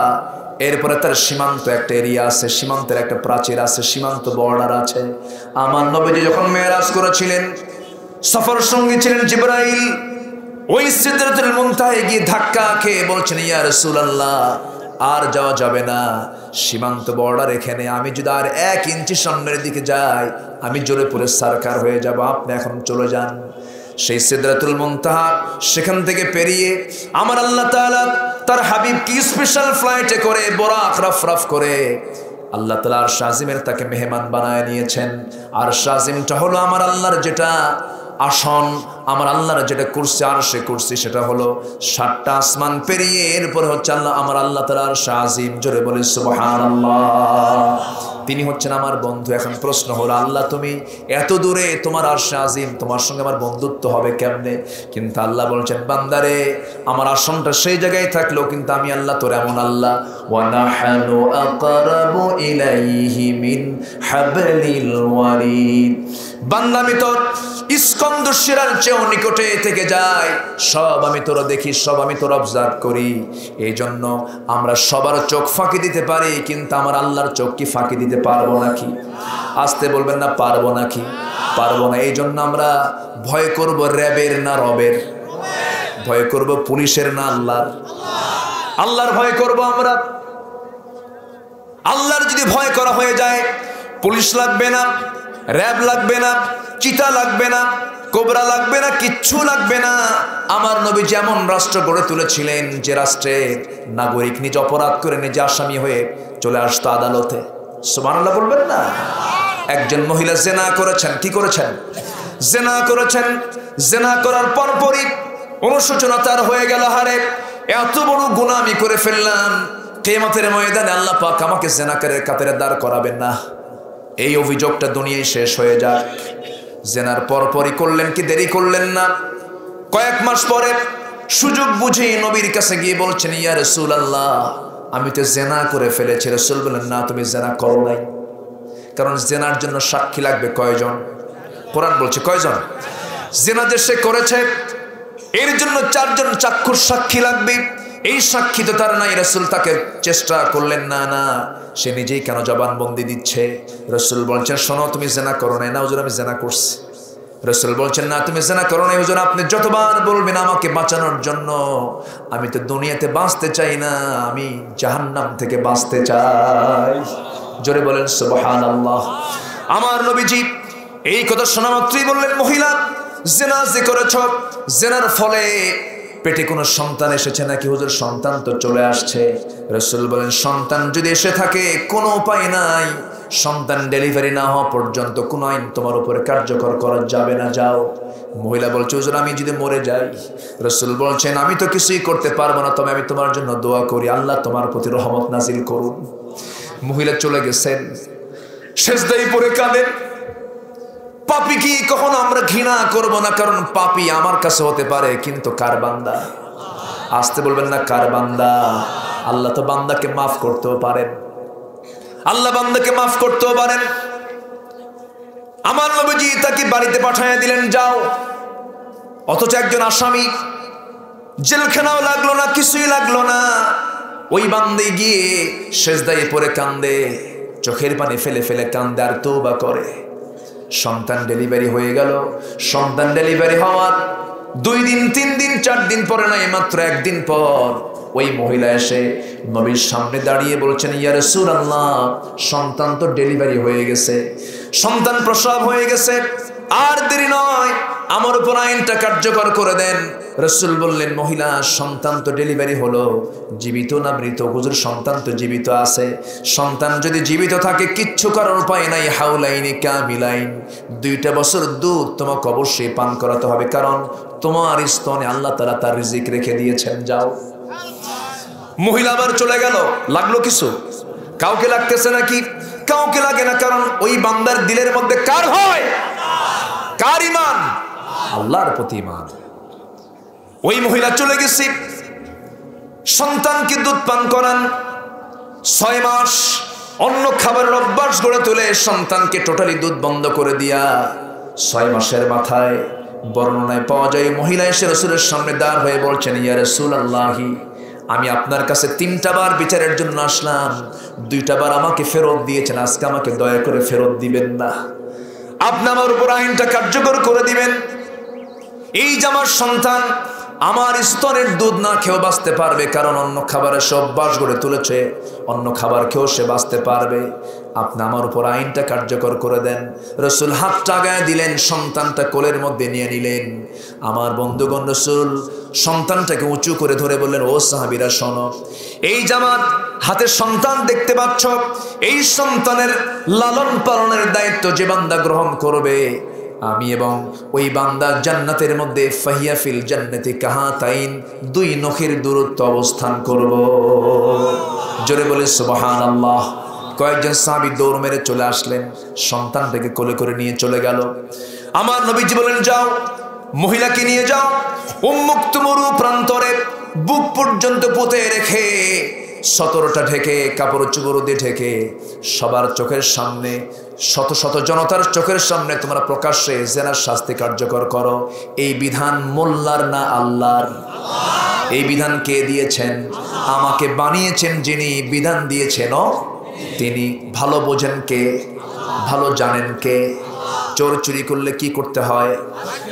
এরপরে তার সীমান্ত একটা এরিয়া আছে, সীমান্তের একটা প্রাচীর আছে, সীমান্ত বর্ডার আছে। আমার নবীজি যখন মেরাজ করেছিলেন, সফর সঙ্গী ছিলেন জিবরাইল। ওই সিদরাতুল মুনতাহায় গিয়ে ধাক্কা খেয়ে বলছেন, ইয়া রাসূলুল্লাহ, আর যাওয়া যাবে না, সীমান্ত বর্ডার এখানে। আমি যদি আর 1 ইঞ্চি সামনের দিকে যাই, আমি জোরে পড়ে সারকার হয়ে যাব, আপনি এখন চলে যান। সেই সিদরাতুল মুনতাহা সেখান থেকে পেরিয়ে আমার আল্লাহ তাআলা তার হাবিব কি স্পেশাল ফ্লাইটে করে বরাক রফরফ করে আল্লাহ তাআলা আরশ আজিমের তাকে মেহমান বানায় নিয়েছেন। আরশ আজিমটা হলো আমার আল্লাহর যেটা আসন, আমার আল্লাহর যেটা কুরসি, আরশে কুরসি, সেটা হলো 7টা আসমান পেরিয়ে এরপরে হচ্ছে আমার আল্লাহ তাআলা আরশ আজিম। জোরে বলে সুবহানাল্লাহ। তিনি হচ্ছেন আমার বন্ধু। এখন প্রশ্ন হলো, আল্লাহ তুমি এত দূরে, তোমার আরশ আজিম, তোমার সঙ্গে আমার বন্ধুত্ব হবে কেমনে? কিন্তু আল্লাহ বলছেন, বান্দারে আমার আসনটা সেই জায়গায় থাকলো, কিন্তু আমি আল্লাহ তোর এমন আল্লাহ, ওয়া নাহনু আকরাবু ইলাইহি মিন হাবলিল ওয়ারিদ। বান্দা আমি তোর স্কন্দ শিরার চেয়েও নিকটে থেকে যায়, সব আমি তোর দেখি, সব আমি তোর অবজার্ভ করি। এই জন্য আমরা সবার চোখ ফাঁকি দিতে পারি, কিন্তু আমার আল্লাহর চোখ কি ফাঁকি দিতে পারবো নাকি? আসতে বলবেন না, পারবো নাকি? পারবো না। এই জন্য আমরা ভয় করব র্যাবের না রবের? ভয় করব পুলিশের না আল্লাহর? আল্লাহর ভয় করব আমরা। আল্লাহর যদি ভয় করা হয়ে যায়, পুলিশ লাগবে না, র্যাব লাগবে না, চিতা লাগবে না, কোবরা লাগবে না, কিচ্ছু লাগবে না। আমার নবী যেমন রাষ্ট্র গড়ে তুলেছিলেন, যে রাষ্ট্রের নাগরিক নিজ অপরাধ করে নিজে আসামি হয়ে চলে আসতো আদালতে। সুবহানাল্লাহ বলবেন না? একজন মহিলা জেনা করেছেন। কি করেছেন? জেনা করেছেন। জেনা করার পরপরই অনুশোচনা তার হয়ে গেল, হারে এত বড় গুনাহ আমি করে ফেললাম, কিয়ামতের ময়দানে আল্লাহ পাক আমাকে জেনাকারের কাতারে দাঁড় করাবেন না, এই অভিযোগটা দুনিয়ায় শেষ হয়ে যাক। জেনার পরপরই করলেন কি দেরি করলেন না, কয়েক মাস পরে সুযোগ বুঝে নবীর কাছে গিয়ে বলছেন, ইয়া রাসূলুল্লাহ আমি তো জেনা করে ফেলেছি। রাসূল বলেন, না তুমি জেনা করো নাই, কারণ জেনার জন্য সাক্ষী লাগবে কয়জন? কোরআন বলছে কয়জন? জেনা যে সে করেছে এর জন্য 4 জন চাক্ষুষ সাক্ষী লাগবে। এই সাক্ষী তো তার নাই। রাসূল তাকে চেষ্টা করলেন, না না সে নিজেই কেন জবানবন্দি দিচ্ছে। রাসূল বলছেন, শোনো তুমি জেনা করো নাই। না হুজুর আমি জেনা করছি। রাসূল বলছেন, না তুমি জেনা করো নাই হুজুর, আপনি যতবার বলবেন আমাকে বাঁচানোর জন্য, আমি তো দুনিয়াতে বাঁচতে চাই না, আমি জাহান্নাম থেকে বাঁচতে চাই। জোরে বলেন সুবহানাল্লাহ। আমার নবীজি এই কথা শোনা মাত্রই বললেন, মহিলা জেনা যে করেছ, জেনার ফলে পেটে কোনো সন্তান এসেছে নাকি? হুজুর সন্তান তো চলে আসছে। রাসূল বলেন, সন্তান যদি এসে থাকে কোনো উপায় নাই, সন্তান ডেলিভারি না হওয়া পর্যন্ত কোনো আইন তোমার উপরে কার্যকর করা যাবে না, যাও। মহিলা বলছে, হুজুর আমি যদি মরে যাই? রাসূল বলছেন, আমি তো কিছুই করতে পারবো না, তবে আমি তোমার জন্য দোয়া করি, আল্লাহ তোমার প্রতি রহমত নাজিল করুন। মহিলা চলে গেছেন, সেজদায় পড়ে কাঁদেন। পাপী কি কখনো আমরা ঘৃণা করব না, কারণ পাপী আমার কাছে হতে পারে, কিন্তু কার বান্দা? আসতে বলবেন না, কার বান্দা? আল্লাহ তো বান্দাকে মাফ করতেও পারেন, আল্লাহ বান্দাকে মাফ করতেও পারেন। আমার নবীজি তাকে বাড়িতে পাঠিয়ে দিলেন, যাও। অথচ একজন আসামি, জেলখানাও লাগলো না, কিছুই লাগলো না। ওই বান্দে গিয়ে সেজদায় পড়ে কান্দে, চোখের পানি ফেলে ফেলে কান্দে আর তওবা করে। সন্তান ডেলিভারি হয়ে গেল। সন্তান ডেলিভারি হওয়ার 2 দিন 3 দিন 4 দিন পরে নয়, মাত্র 1 দিন পর ওই মহিলা এসে নবীর সামনে দাঁড়িয়ে বলছেন, ইয়া রাসূলুল্লাহ সন্তান তো ডেলিভারি হয়ে গেছে, সন্তান প্রসব হয়ে গেছে, আর দেরি নয়, আমার উপর আইনটা কার্যকর করে দেন। রাসূল বললেন, মহিলা সন্তান তো ডেলিভারি হলো, জীবিত না মৃত? হুজুর সন্তান তো জীবিত আছে। সন্তান যদি জীবিত থাকে কিচ্ছু করার উপায় নাই, হাউলাইনি কামিলাইন, 2টা বছর দুধ তোমাকে অবশ্যই পান করাতে হবে, কারণ তোমার স্তনে আল্লাহ তাআলা তার রিজিক রেখে দিয়েছেন, যাও। মহিলা আবার চলে গেল। লাগলো কিছু? কাউকে লাগতেছে নাকি? কাউকে লাগে না, কারণ ওই বান্দার দিলের মধ্যে কার হয়? কার ঈমান? আল্লাহর প্রতি ঈমান। ওই মহিলা চলে গেছে, সন্তানকে দুধ পান করান 6 মাস, অন্য খাবারের অভ্যাস গড়ে তুলে সন্তানকে টোটালি দুধ বন্ধ করে দিয়া 6 মাসের মাথায় বর্ণনায় পাওয়া যায় মহিলা এসে রাসূলের সামনে দাঁড় হয়ে বলছেন, ইয়া রাসূলুল্লাহি আমি আপনার কাছে 3টা বার বিচারের জন্য আসলাম, 2টা বার আমাকে ফেরত দিয়েছেন, আজকে আমাকে দয়া করে ফেরত দিবেন না, আপনি আমার উপর আইনটা কার্যকর করে দিবেন। এই যে আমার সন্তান আমার স্তনের দুধ না খেয়েও বাঁচতে পারবে, কারণ অন্য খাবারের সব অভ্যাস গড়ে তুলেছে, অন্য খাবার খেয়েও সে বাঁচতে পারবে। আপনি আমার উপর আইনটা কার্যকর করে দেন। রসুল হাতটা গায়ে দিলেন, সন্তানটা কোলের মধ্যে নিয়ে নিলেন। আমার বন্ধুগণ, রসুল সন্তানটাকে উঁচু করে ধরে বললেন, ও সাহাবীরা শোনো, এই জামাত হাতে সন্তান দেখতে পাচ্ছ, এই সন্তানের লালন পালনের দায়িত্ব যে বান্দা গ্রহণ করবে, আমি এবং ওই বান্দা জান্নাতের মধ্যে ফাহিয়া ফিল জান্নাতি কাহাতাইন, দুই নখের দূরত্ব অবস্থান করব। জোরে বলে সুবহানাল্লাহ। কয়েকজন সাহাবী দৌড় মেরে চলে আসলেন, সন্তানটাকে কোলে করে নিয়ে চলে গেল। আমার নবীজি বলেন, যাও মহিলাকে নিয়ে যাও, উন্মুক্ত মরু প্রান্তরে বুক পর্যন্ত পুঁতে রেখে 17টা ঢেকে কাপড় চোপড় দিয়ে ঢেকে সবার চোখের সামনে, শত শত জনতার চোখের সামনে তোমরা প্রকাশ্যে জেনার শাস্তি কার্যকর করো। এই বিধান মোল্লার না আল্লাহর? এই বিধান কে দিয়েছেন? আমাকে বানিয়েছেন যিনি, বিধান দিয়েছেন তিনি। ভালো বোঝেন কে? ভালো জানেন কে? চোর চুরি করলে কি করতে হয়?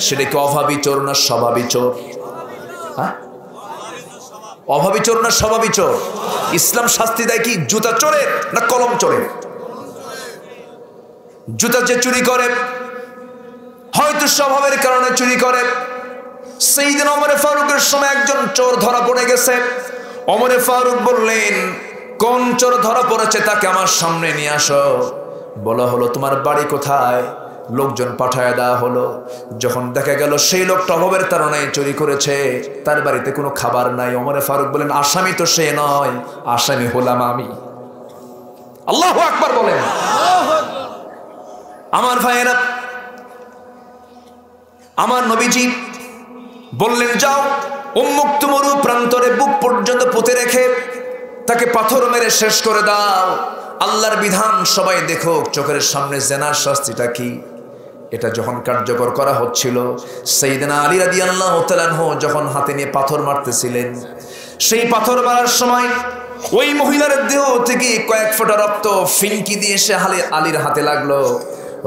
সেটা কি অভাবী চোর না স্বভাবী চোর? হ্যাঁ, অভাবী চোর না স্বভাবী চোর? ইসলাম শাস্তি দেয় কি জুতা চোরের না কলম চোরের? জুতা যে চুরি করে হয়তো স্বভাবের কারণে চুরি করে। সাইয়েদনা ওমর ফারুকের সময় একজন চোর ধরা পড়ে গেছে। ওমর ফারুক বললেন, কোন চোর ধরা পড়েছে তাকে আমার সামনে নিয়ে আসো। বলা হলো, তোমার বাড়ি কোথায়? লোকজন পাঠায় দেওয়া হলো। যখন দেখা গেল সেই লোকটা অভাবের কারণে চুরি করেছে, তার বাড়িতে কোনো খাবার নাই, ওমর ফারুক বলেন, আসামি তো সে নয়, আসামি হলাম আমি। আল্লাহু আকবার বলেন। আমার ভাইয়েরা, আমার নবীজি বললেন, যাও উন্মুক্ত মরু প্রান্তরে বুক পর্যন্ত পুঁতে রেখে তাকে পাথর মেরে শেষ করে দাও। আল্লাহর বিধান সবাই দেখো, চোখের সামনে জেনার শাস্তিটা কি। এটা যখন কার্যকর করা হচ্ছিল, সাইয়েদনা আলী রাদিয়াল্লাহু তাআলা আনহু যখন হাতে নিয়ে পাথর মারতেছিলেন, সেই পাথর মারার সময় ওই মহিলার দেহ থেকে কয়েক ফোঁটা রক্ত ফিনকি দিয়ে এসে আলীর হাতে লাগলো।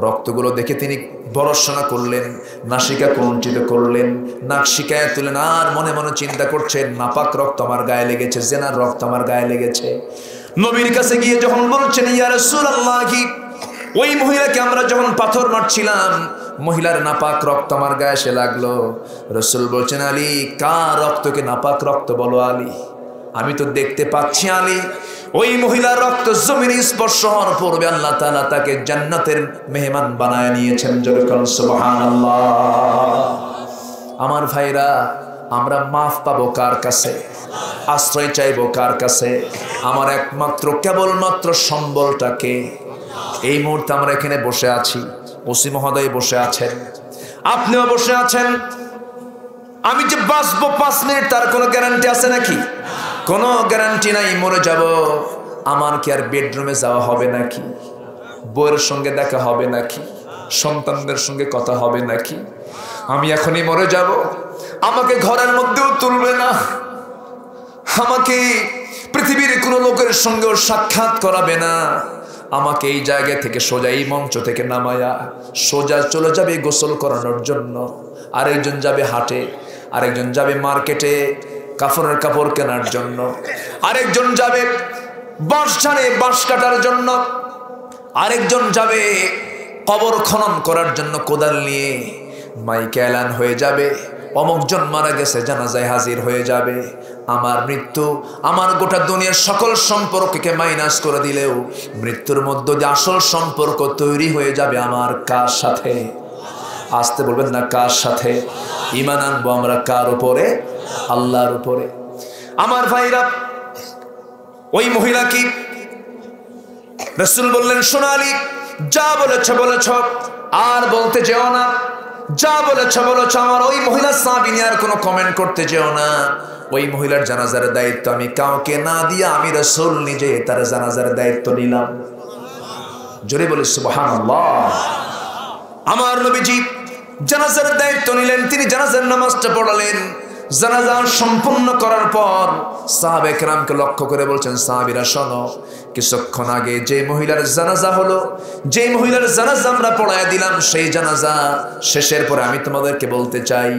রক্তগুলো দেখে তিনি ভর্ৎসনা করলেন, নাসিকা কুঞ্চিত করলেন, নাক শিকায় তুলেন, আর মনে মনে চিন্তা করছেন, নাপাক রক্ত আমার গায়ে লেগেছে, জেনার রক্ত আমার গায়ে লেগেছে। নবীর কাছে গিয়ে যখন বলছেন, ইয়া রাসূলুল্লাহ, ওই মহিলাকে আমরা যখন পাথর মারছিলাম, মহিলার নাপাক রক্ত আমার গায়ে এসে লাগলো। রাসূল বলছেন, আলী, কার রক্তকে নাপাক রক্ত বলো আলী? আমি তো দেখতে পাচ্ছি আলী, ওই মহিলার রক্ত জমিনে স্পর্শ হওয়ার পূর্বে আল্লাহ তাআলা তাকে জান্নাতের মেহমান বানায় নিয়েছেন। জোরে বলুন সুবহানাল্লাহ। আমার ভাইরা, আমরা মাফ পাবো কার কাছে? আশ্রয় চাইবো কার কাছে? আমার একমাত্র কেবলমাত্র সম্বলটাকে। এই মুহূর্তে আমরা এখানে বসে আছি, ওসি মহোদয় বসে আছেন, আপনিও বসে আছেন। আমি যে বাঁচবো 5 মিনিট, তার কোনো গ্যারান্টি আছে নাকি? কোনো গ্যারান্টি নাই। মরে যাব, আমার কি আর বেডরুমে যাওয়া হবে নাকি? বউয়ের সঙ্গে দেখা হবে নাকি? সন্তানদের সঙ্গে কথা হবে নাকি? আমি এখনই মরে যাব, আমাকে ঘরের মধ্যেও তুলবে না, আমাকে পৃথিবীর কোনো লোকের সঙ্গেও সাক্ষাৎ করাবে না। আমাকে এই জায়গা থেকে সোজা এই মঞ্চ থেকে নামায়া সোজা চলে যাবে গোসল করানোর জন্য। আরেকজন যাবে হাটে, আরেকজন যাবে মার্কেটে কাফনের কাপড় কেনার জন্য, আরেকজন যাবে বাঁশ ঝাড়ে বাঁশ কাটার জন্য, আরেকজন যাবে কবর খনন করার জন্য কোদাল নিয়ে। মাইকে এলান হয়ে যাবে, অমুকজন মারা গেছে, জানাজায় হাজির হয়ে যাবে। আমার মৃত্যু আমার গোটা দুনিয়ার সকল সম্পর্ককে মাইনাস করে দিলেও মৃত্যুর মধ্যে যে আসল সম্পর্ক তৈরি হয়ে যাবে আমার কার সাথে? আসতে বলবেন না, কার সাথে? ঈমান আনবো আমরা কার উপরে? আল্লাহর উপরে। আমার ভাইরা, ওই মহিলা কি রাসূল বললেন, শোনো আলী, যা বলেছ বলেছ, আর বলতে যেও না, যা বলেছ বলেছ। আমার ওই মহিলা সাহাবী নিয়ে আর কোনো কমেন্ট করতে যেও না। ওই মহিলার জানাজার দায়িত্ব আমি কাউকে না দিয়ে আমি রাসূল নিজে তার জানাজার দায়িত্ব নিলাম। জোরে বলে সুবহানাল্লাহ। আমার নবীজি জানাজার দায়িত্ব নিলেন, তিনি জানাজার নামাজটা পড়ালেন। জানাজা সম্পূর্ণ করার পর সাহাবে কেরামকে লক্ষ্য করে বলছেন, সাহাবীরা শোনো, কিছুক্ষণ আগে যে মহিলার জানাজা হলো, যে মহিলার জানাজা আমরা পড়ায় দিলাম, সেই জানাজা শেষের পরে আমি তোমাদেরকে বলতে চাই,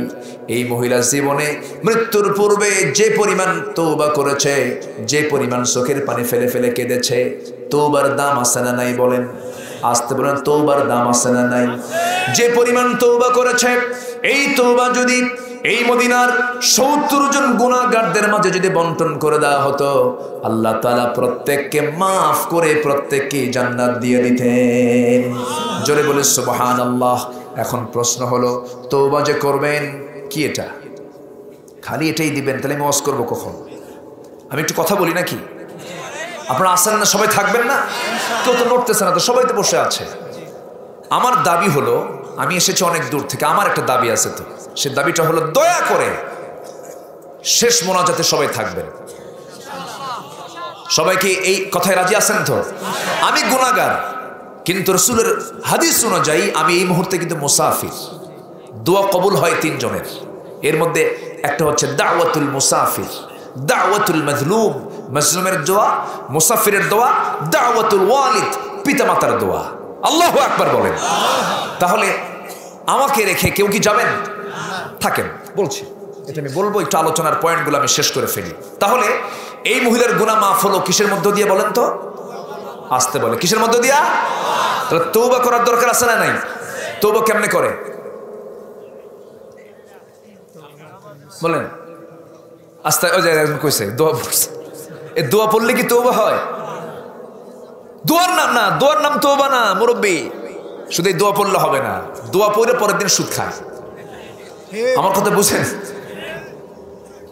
এই মহিলার জীবনে মৃত্যুর পূর্বে যে পরিমাণ তওবা করেছে, যে পরিমাণ চোখের পানি ফেলে ফেলে কেঁদেছে, তওবার দাম আছে না নাই বলেন? আসতে বলেন, তওবার দাম আছে না নাই? যে পরিমাণ তওবা করেছে, এই তওবা যদি এই মদিনার ৭০ জন গুনাহগারদের মাঝে যদি বন্টন করে দেওয়া হতো, আল্লাহ তাআলা প্রত্যেককে মাফ করে প্রত্যেককে জান্নাত দিয়ে দিতেন। জোরে বলে সুবহানাল্লাহ। এখন প্রশ্ন হলো, তওবা যে করবেন, কি এটা খালি এটাই দিবেন? তাহলে আমি ওয়াজ করবো কখন? আমি একটু কথা বলি নাকি? আপনারা আসেন না? সবাই থাকবেন না? কেউ তো নড়তেছে না, তো সবাই তো বসে আছে। আমার দাবি হলো, আমি এসেছি অনেক দূর থেকে, আমার একটা দাবি আছে, তো সে দাবিটা হলো, দয়া করে শেষ মোনাজাতে সবাই থাকবেন। সবাইকে এই কথায় রাজি আছেন তো? আমি গুনাহগার, কিন্তু রাসূলের হাদিস অনুযায়ী আমি এই মুহূর্তে কিন্তু মুসাফির। দোয়া কবুল হয় 3 জনের, এর মধ্যে একটা হচ্ছে দাওয়াতুল মুসাফির, দাওয়াতুল মাজলুম, মাজলুমের দোয়া, মুসাফিরের দোয়া, দাওয়াতুল ওয়ালিদ, পিতামাতার দোয়া। আল্লাহু আকবার বলেন। তাহলে আমাকে রেখে কেউ কি যাবেন? থাকেন, বলছি, এটা আমি বলবো, একটু আলোচনার পয়েন্টগুলো আমি শেষ করে ফেলি। তাহলে এই মহিলার গুনাহ মাফ হলো কিসের মধ্য দিয়ে বলেন তো? আসতে বলে, কিসের মধ্য দিয়া? তাহলে তওবা করার দরকার আছে না নাই? তওবা কেমনে করে বলেন? আস্তে, ওই যে কইছে দোয়া পড়ছে, এই দোয়া পড়লে কি তওবা হয়? দোয়ার নাম না, দোয়ার নাম তওবা না মুরব্বী। শুধু এই দোয়া পড়লে হবে না, দোয়া পড়ে পরের দিন সুদ খায়। আমার কথা বুঝেন?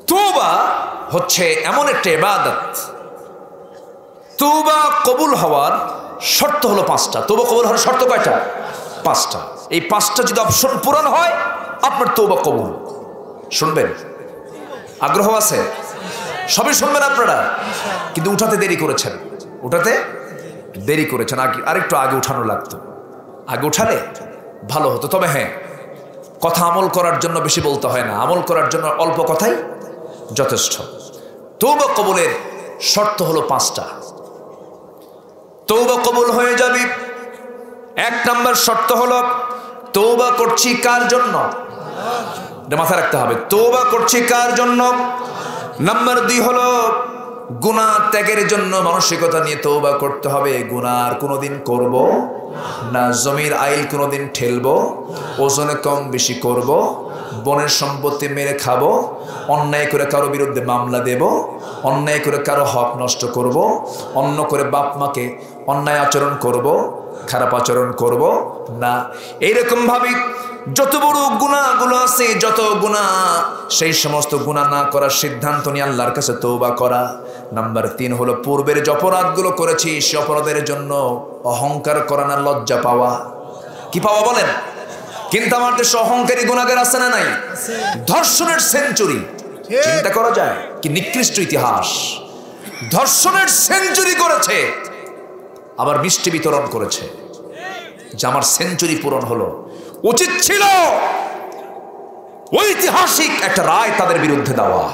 তওবা হচ্ছে এমন একটা ইবাদত, তওবা কবুল হওয়ার শর্ত হলো 5টা। তওবা কবুল হওয়ার শর্ত কয়টা? 5টা। এই 5টা যদি অপশন পূরণ হয়, আপনার তওবা কবুল। শুনবেন? আগ্রহ আছে? সবই শুনবেন আপনারা, কিন্তু উঠাতে দেরি করেছেন, উঠাতে দেরি করেছেন। আরেকটু আগে উঠানো লাগতো, আগে উঠালে ভালো হতো। তবে হ্যাঁ, কথা আমল করার জন্য বেশি বলতে হয় না, আমল করার জন্য অল্প কথাই যথেষ্ট। তওবা কবুলের শর্ত হলো 5টা। তওবা কবুল হয়ে যাবে, 1 নাম্বার শর্ত হলো তওবা করছি কার জন্য? এটা মাথায় রাখতে হবে, তওবা করছি কার জন্য। নাম্বার 2 হলো গুনাহ ত্যাগের জন্য মানসিকতা নিয়ে তওবা করতে হবে। গুনাহ আর কোনোদিন করব না, জমির আইল কোনোদিন ঠেলবো, ওজনে কম বেশি করব, বনের সম্পত্তি মেরে খাবো, অন্যায় করে কারো বিরুদ্ধে মামলা দেব, অন্যায় করে কারো হক নষ্ট করব, অন্য করে বাপ মাকে অন্যায় আচরণ করব, খারাপ আচরণ করব না। এইরকম ভাবে যত বড় গুনাহগুলো আছে, যত গুনাহ, সেই সমস্ত গুনাহ না করার সিদ্ধান্ত নিয়ে আল্লাহর কাছে তওবা করা। নাম্বার 3 হলো পূর্বের যে অপরাধগুলো করেছি, সে অপরাধের জন্য অহংকার করা না, লজ্জা পাওয়া। কি পাওয়া বলেন? কিন্তু আমার দেশে অহংকারী গুনাহগার আছে না নাই? ধর্ষণের সেঞ্চুরি, চিন্তা করা যায় কি নিকৃষ্ট ইতিহাস। ধর্ষণের সেঞ্চুরি করেছে, আবার মিষ্টি বিতরণ করেছে, যে আমার সেঞ্চুরি পূরণ হলো। উচিত ছিল ঐতিহাসিক একটা রায় তাদের বিরুদ্ধে দেওয়া,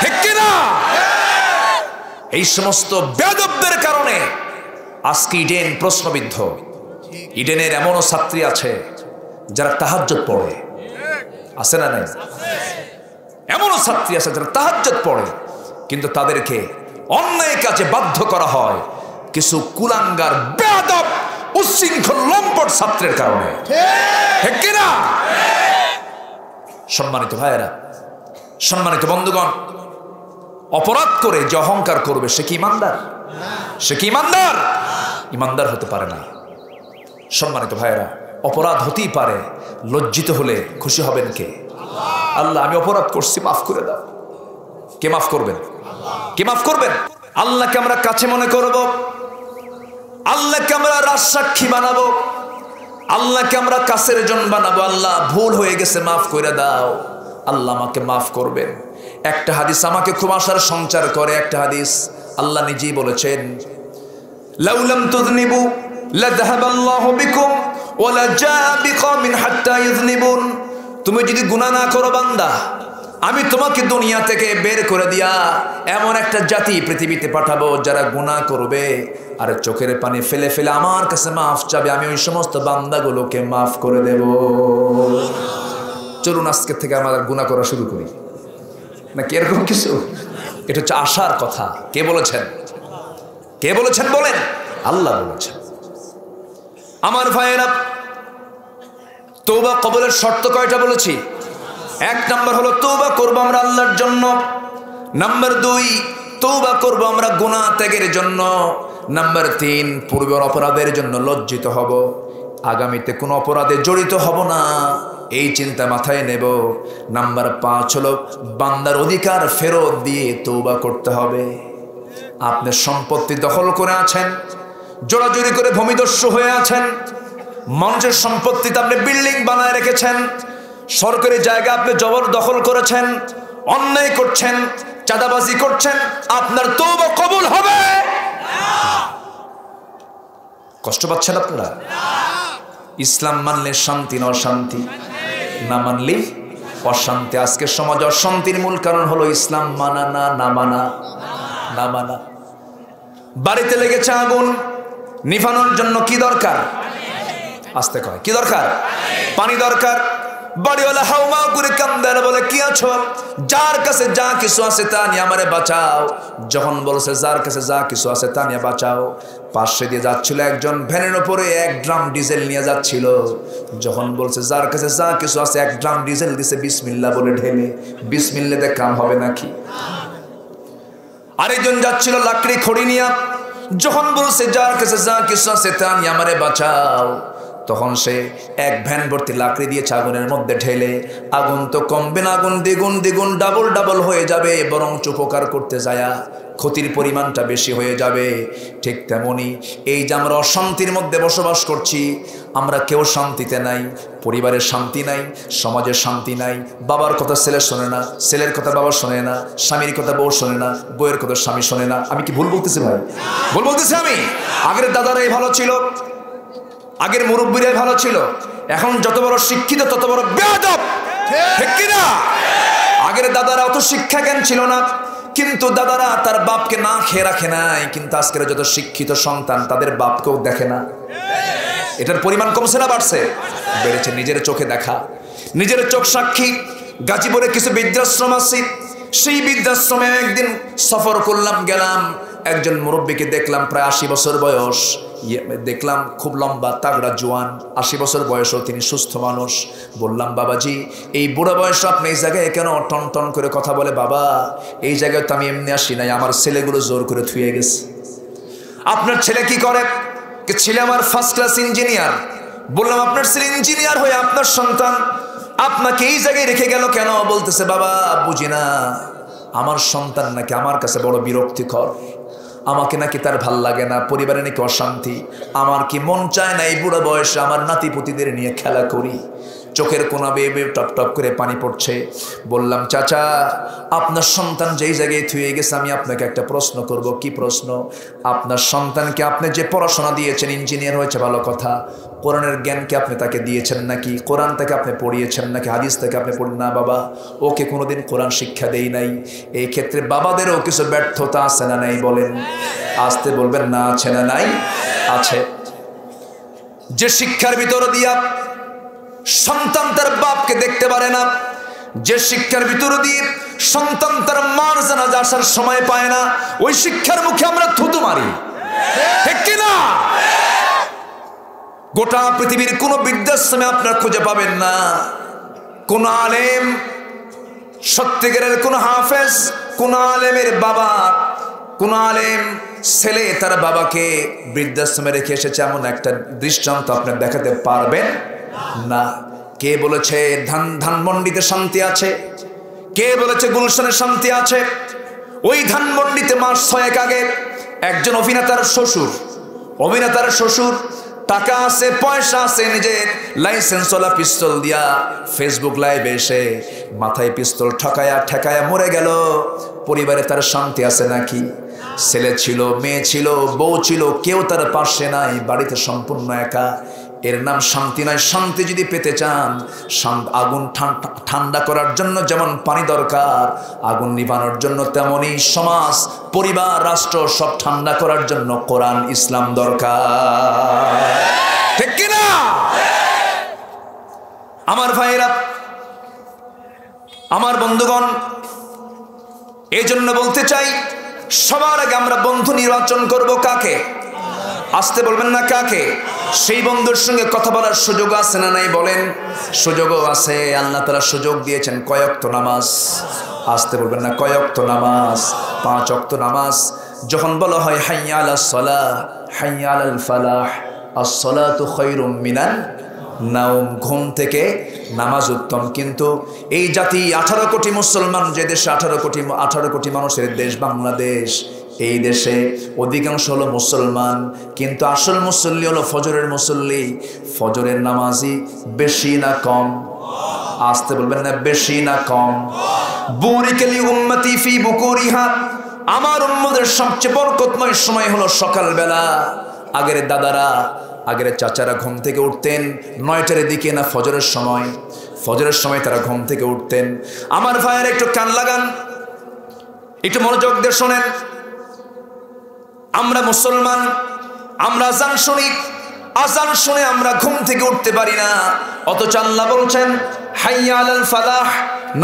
ঠিক কিনা? এই সমস্ত বেয়াদবদের কারণে আজকে ইডেন প্রশ্নবিদ্ধ। ইডেনের এমনও ছাত্রী আছে যারা তাহাজ্জুদ পড়ে, আছে না নাই? এমনও ছাত্রী আছে যারা তাহাজ্জুদ পড়ে, কিন্তু তাদেরকে অন্যায় কাজে বাধ্য করা হয় কিছু কুলাঙ্গার, বেয়াদব, উচ্ছৃঙ্খল, লম্পট ছাত্রের কারণে, ঠিক কিনা? সম্মানিত ভাইয়েরা, সম্মানিত বন্ধুগণ, অপরাধ করে যে অহংকার করবে সে কি ইমানদার? সে কি ইমানদার? ইমানদার হতে পারে না। সম্মানিত ভাইয়েরা, অপরাধ হতেই পারে, লজ্জিত হলে খুশি হবেন কে? আল্লাহ, আমি অপরাধ করছি, মাফ করে দাও। কে মাফ করবেন? কে মাফ করবেন? আল্লাহকে আমরা কাছে মনে করব, আল্লাহকে আমরা রাজসাক্ষী বানাবো, আল্লাহকে আমরা কাছের জন বানাবো। আল্লাহ, ভুল হয়ে গেছে, মাফ করে দাও। আল্লাহ আমাকে মাফ করবেন। একটা হাদিস আমাকে খুব আশার সঞ্চার করে। একটা হাদিস আল্লাহ নিজেই বলেছেন, লাউলাম তুযনিবু লাযাহাবাল্লাহু বিকুম ওয়া লাজা বিকওমিন হাত্তা ইযনিবুন। তুমি যদি গুনাহ না করো বান্দা, আমি তোমাকে দুনিয়া থেকে বের করে দিয়া এমন একটা জাতি পৃথিবীতে পাঠাবো যারা গুনাহ করবে আর চোখের পানি ফেলে ফেলে আমার কাছে মাফ চাবে, আমি ওই সমস্ত বান্দাগুলোকে মাফ করে দেব। চলুন আজকে থেকে আমরা গুনাহ করা শুরু করি, নাকি এরকম কিছু? এটা হচ্ছে আশার কথা। কে বলেছেন? কে বলেছেন বলেন? আল্লাহ বলেছেন। আমার ভাইয়েরা, তওবা কবুলের শর্ত কয়টা বলেছি? 1 নাম্বার হলো তওবা করবো আমরা আল্লাহর জন্য। নাম্বার 2, তওবা করবো আমরা গুনাহ ত্যাগের জন্য। নাম্বার 3, পূর্বের অপরাধের জন্য লজ্জিত হব, আগামীতে কোনো অপরাধে জড়িত হব না, এই চিন্তা মাথায় নেব। নাম্বার 5 হলো বান্দার অধিকার ফেরত দিয়ে তওবা করতে হবে। আপনি সম্পত্তি দখল করে আছেন, জোরাজুরি করে ভূমিদস্যু হয়ে আছেন, মানুষের সম্পত্তিতে আপনি বিল্ডিং বানায় রেখেছেন, সরকারি জায়গা আপনি জবরদখল করেছেন, অন্যায় করছেন, চাঁদাবাজি করছেন, আপনার তওবা কবুল হবে? কষ্ট পাচ্ছেন আপনারা? ইসলাম মানলে শান্তি না অশান্তি? না মানলে অশান্তি। আজকে সমাজ অশান্তির মূল কারণ হলো ইসলাম মানা না, না মানা, না মানা। বাড়িতে লেগেছে আগুন, নিভানোর জন্য কি দরকার? আসতে কয় কি দরকার? পানি দরকার। বাড়িওয়ালা হাউমা করে কান্দে বলে, কি আছো? যার কাছে যা কিছু আছে তা নিয়ে আমারে বাঁচাও। যখন বলছে যার কাছে যা কিছু আছে তা নিয়ে বাঁচাও, পাশে দিয়ে যাচ্ছিল একজন ভ্যানের উপরে 1 ড্রাম ডিজেল নিয়ে যাচ্ছিল। যখন বলছে যার কাছে যা কিছু আছে 1 ড্রাম ডিজেল দিছে বিসমিল্লাহ বলে ঢেলে। বিসমিল্লাতে কাম হবে নাকি? আরেকজন যাচ্ছিল লাকড়ি খড়ি নিয়ে, যখন বলছে যার কাছে যা কিছু আছে তা নিয়ে আমারে বাঁচাও, তখন সে 1 ভ্যান ভর্তি লাকড়ি দিয়েছে আগুনের মধ্যে ঢেলে। আগুন তো কমবে না, আগুন দ্বিগুণ দ্বিগুণ ডাবল ডাবল হয়ে যাবে, বরং উপকার করতে যায় ক্ষতির পরিমাণটা বেশি হয়ে যাবে। ঠিক তেমনি এই যে আমরা অশান্তির মধ্যে বসবাস করছি, আমরা কেউ শান্তিতে নাই, পরিবারের শান্তি নাই, সমাজের শান্তি নাই, বাবার কথা ছেলে শোনে না, ছেলের কথা বাবা শোনে না, স্বামীর কথা বউ শোনে না, বউয়ের কথা স্বামী শোনে না। আমি কি ভুল বলতেছি ভাই? ভুল বলতেছি আমি? আগের দাদারাই ভালো ছিল, আগের মুরব্বীরাই ভালো ছিল, এখন যত বড় শিক্ষিত তত বড় বেয়াদব, ঠিক কি না? আগের দাদারা অত শিক্ষা জ্ঞান ছিল না, কিন্তু দাদারা তার বাপকে না খেয়ে রাখে নাই, কিন্তু আজকের যত শিক্ষিত সন্তান তাদের বাপকেও দেখে না। এটার পরিমাণ কমছে না বাড়ছে? বেড়েছে। নিজের চোখে দেখা, নিজের চোখ সাক্ষী। গাজীপুরে কিছু বৃদ্ধাশ্রম আছে, সেই বৃদ্ধাশ্রমে একদিন সফর করলাম, গেলাম, একজন মুরব্বীকে দেখলাম প্রায় 80 বছর বয়স, দেখলাম খুব লম্বা তাগড়া জোয়ান, 80 বছর বয়সও তিনি সুস্থ মানুষ। বললাম, বাবাজি এই বুড়া বয়সে আপনি এই জায়গায় কেন টন টন করে কথা বলে? বাবা এই জায়গায় তো আমি এমনি আসি নাই, আমার ছেলেগুলো জোর করে থুয়ে গেছে। আপনার ছেলে কি করে? ছেলে আমার ফার্স্ট ক্লাস ইঞ্জিনিয়ার। বললাম, আপনার ছেলে ইঞ্জিনিয়ার হয়ে আপনার সন্তান আপনাকে এই জায়গায় রেখে গেল কেন? বলতেছে, বাবা বুঝি না, আমার সন্তান নাকি আমার কাছে বড় বিরক্তিকর, আমাকে নাকি তার ভাল লাগে না, পরিবারে নাকি অশান্তি, আমার কি মন চায় না এই বুড়ো বয়সে আমার নাতিপুতিদের নিয়ে খেলা করি। চোখের কোনা বেয়ে বেয়ে টপ টপ করে পানি পড়ছে। বললাম, চাচা আপনার সন্তান যেই জায়গায় থুয়ে গেছে, আমি আপনাকে একটা প্রশ্ন করব। কি প্রশ্ন? আপনার সন্তানকে আপনি যে পড়াশোনা দিয়েছেন, ইঞ্জিনিয়ার হয়েছে ভালো কথা, কোরআনের জ্ঞান কি আপনি তাকে দিয়েছেন নাকি? কোরআন থেকে আপনি পড়িয়েছেন নাকি হাদিস থেকে আপনি পড়েন? না বাবা, ওকে কোনোদিন কোরআন শিক্ষা দেই নাই। এই ক্ষেত্রে বাবাদেরও কিছু ব্যর্থতা আছে না নাই? বলেন, আসতে বলবেন না আছে না নাই? আছে। যে শিক্ষার ভিতর দিয়া সন্তান তার বাপকে দেখতে পারে না, যে শিক্ষার ভিতর দিয়ে সন্তান তার মার জানাজা আসার সময় পায় না, ওই শিক্ষার মুখে আমরা থুতু মারি, ঠিক কিনা? গোটা পৃথিবীর কোন বৃদ্ধাশ্রমে আপনার খুঁজে পাবেন না কোন আলেম, সত্যিকারের কোন হাফেজ, কোন আলেমের বাবা, কোন আলেম ছেলে তার বাবাকে বৃদ্ধাশ্রমে রেখে এসেছে এমন একটা দৃষ্টান্ত আপনি দেখাতে পারবেন না। কে বলেছে ধানমন্ডিতে শান্তি আছে? কে বলেছে গুলশানে শান্তি আছে? ওই ধানমন্ডিতে মাস 6 আগে একজন অভিনেতার শ্বশুর টাকা আছে, পয়সা আছে, নিজের লাইসেন্সওয়ালা পিস্তল দিয়া ফেসবুক লাইভে এসে মাথায় পিস্তল ঠেকায়া মরে গেল। পরিবারে তার শান্তি আছে নাকি? ছেলে ছিল, মেয়ে ছিল, বউ ছিল, কেউ তার পাশে নাই, বাড়িতে সম্পূর্ণ একা। এর নাম শান্তি নয়। শান্তি যদি পেতে চান, আগুন ঠান্ডা করার জন্য যেমন পানি দরকার, আগুন নিভানোর জন্য তেমনি সমাজ, পরিবার, রাষ্ট্র সব ঠান্ডা করার জন্য কোরআন ইসলাম দরকার। ঠিক কিনা আমার ভাইরা, আমার বন্ধুগণ? এই জন্য বলতে চাই, সবার আগে আমরা বন্ধু নির্বাচন করব কাকে? আসতে বলবেন না কাকে? সেই বন্ধুর সঙ্গে কথা বলার সুযোগ আছে না নাই বলেন? সুযোগও আছে। আল্লাহ তাআলা সুযোগ দিয়েছেন কয় ওয়াক্ত নামাজ? আসতে বলবেন না কয় ওয়াক্ত নামাজ? 5 ওয়াক্ত নামাজ। যখন বলা হয় হাইয়া আলাস সালাহ, হাইয়া আলাল ফালাহ, আস-সালাতু খায়রুম মিনান নাওম, ঘুম থেকে নামাজ উত্তম। কিন্তু এই জাতি 18 কোটি মুসলমান, যে দেশে 18 কোটি মানুষের দেশ বাংলাদেশ, এই দেশে অধিকাংশ হলো মুসলমান, কিন্তু আসল মুসল্লি হলো ফজরের মুসল্লি। ফজরের নামাজি বেশি না কম? আসতে বলবেন না বেশি না কম? বুরিকালি উম্মতি ফি বুকুরিহা, আমার উম্মতের সবচেয়ে বরকতময় সময় হলো সকালবেলা। আগের দাদারা, আগের চাচারা ঘুম থেকে উঠতেন 9টার দিকে, না ফজরের সময়? ফজরের সময় তারা ঘুম থেকে উঠতেন। আমার ভাইয়ের একটু কান লাগান, একটু মনোযোগ দিয়ে শোনেন। আমরা মুসলমান, আমরা আজান শুনি, আজান শুনে আমরা ঘুম থেকে উঠতে পারি না, অথচ আল্লাহ বলছেন হাইয়া আলাল ফালাহ,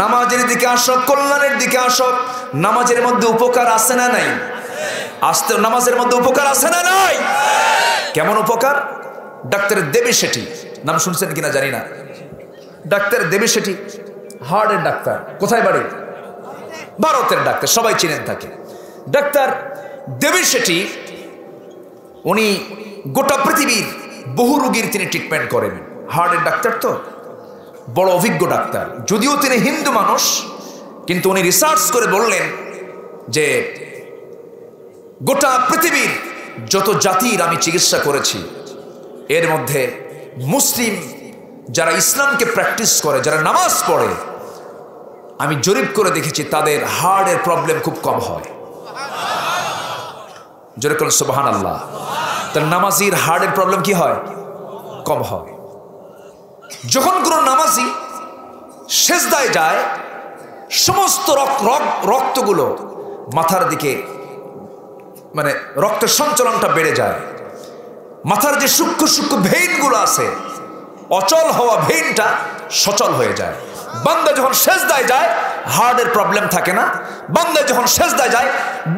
নামাজের দিকে আসো, কল্যাণের দিকে আসো। নামাজের মধ্যে উপকার আছে না নাই? আসতে নামাজের মধ্যে উপকার আছে না নাই? কেমন উপকার? ডাক্তার দেবী শেঠি, নাম শুনছেন কিনা জানি না। ডাক্তার দেবী শেঠি হার্টের ডাক্তার, কোথায় বাড়ি? ভারতের ডাক্তার, সবাই চিনেন তাকে। ডাক্তার দেবী শেঠি, উনি গোটা পৃথিবীর বহু রোগীর তিনি ট্রিটমেন্ট করেন। হার্টের ডাক্তার তো, বড় অভিজ্ঞ ডাক্তার। যদিও তিনি হিন্দু মানুষ, কিন্তু উনি রিসার্চ করে বললেন যে গোটা পৃথিবীর যত জাতির আমি চিকিৎসা করেছি, এর মধ্যে মুসলিম যারা ইসলামকে প্র্যাকটিস করে, যারা নামাজ পড়ে, আমি জরিপ করে দেখেছি তাদের হার্টের প্রবলেম খুব কম হয়। জোরে বলেন সুবহানাল্লাহ। তার নামাজির হার্টের প্রবলেম কি হয়? কম হয়। যখন কোনো নামাজি সেজদায় যায়, সমস্ত রক্তগুলো মাথার দিকে, মানে রক্তের সঞ্চালনটা বেড়ে যায়। মাথার যে সূক্ষ্ম সূক্ষ্ম ভেইনগুলো আছে, অচল হওয়া ভেইনটা সচল হয়ে যায়। বান্দা যখন সেজদায় যায়, হার্টের প্রবলেম থাকে না। বান্দা যখন সেজদায় যায়,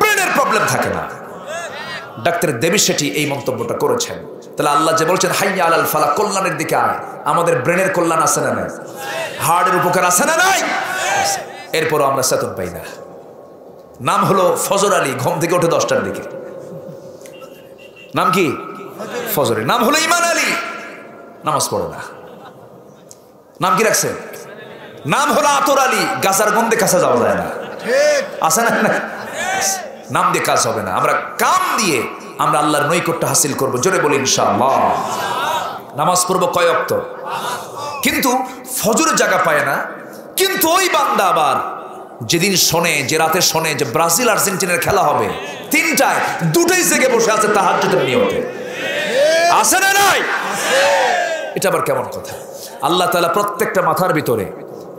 ব্রেনের প্রবলেম থাকে না। ডাক্তার দেবী শেঠি এই মন্তব্যটা করেছেন। তাহলে আল্লাহ যে বলছেন হাইয়া আলাল ফালাহ, কল্যাণের দিকে আয়, আমাদের ব্রেনের কল্যাণ আছে না নাই? হার্টের উপকার আছে না নাই? এরপরও আমরা চেতন পাই না। নাম হলো ফজর আলী, ঘুম থেকে ওঠে 10টার দিকে। নাম কি? ফজরে। নাম হলো ইমান আলী, নামাজ পড়ে না। নাম কি রাখছে? নাম হলো আতর আলী, গাছার গন্ধে কাছে যাওয়া যায় না। আছে না? নাম দিয়ে কাজ হবে না। আমরা কাম দিয়ে আমরা আল্লাহর নৈকট্য হাসিল করব। জোরে বলি ইনশাআল্লাহ। নামাজ পড়বো কয় ওয়াক্ত? কিন্তু ফজরে জায়গা পায় না। কিন্তু ওই বান্দা আবার যেদিন শোনে, যে রাতে শোনে যে ব্রাজিল আর্জেন্টিনার খেলা হবে 3টায়, 2টাই জেগে বসে আছে তাহাজ্জুদের নিয়তে। আছে না নাই? এটা আবার কেমন কথা? আল্লাহ তাআলা প্রত্যেকটা মাথার ভিতরে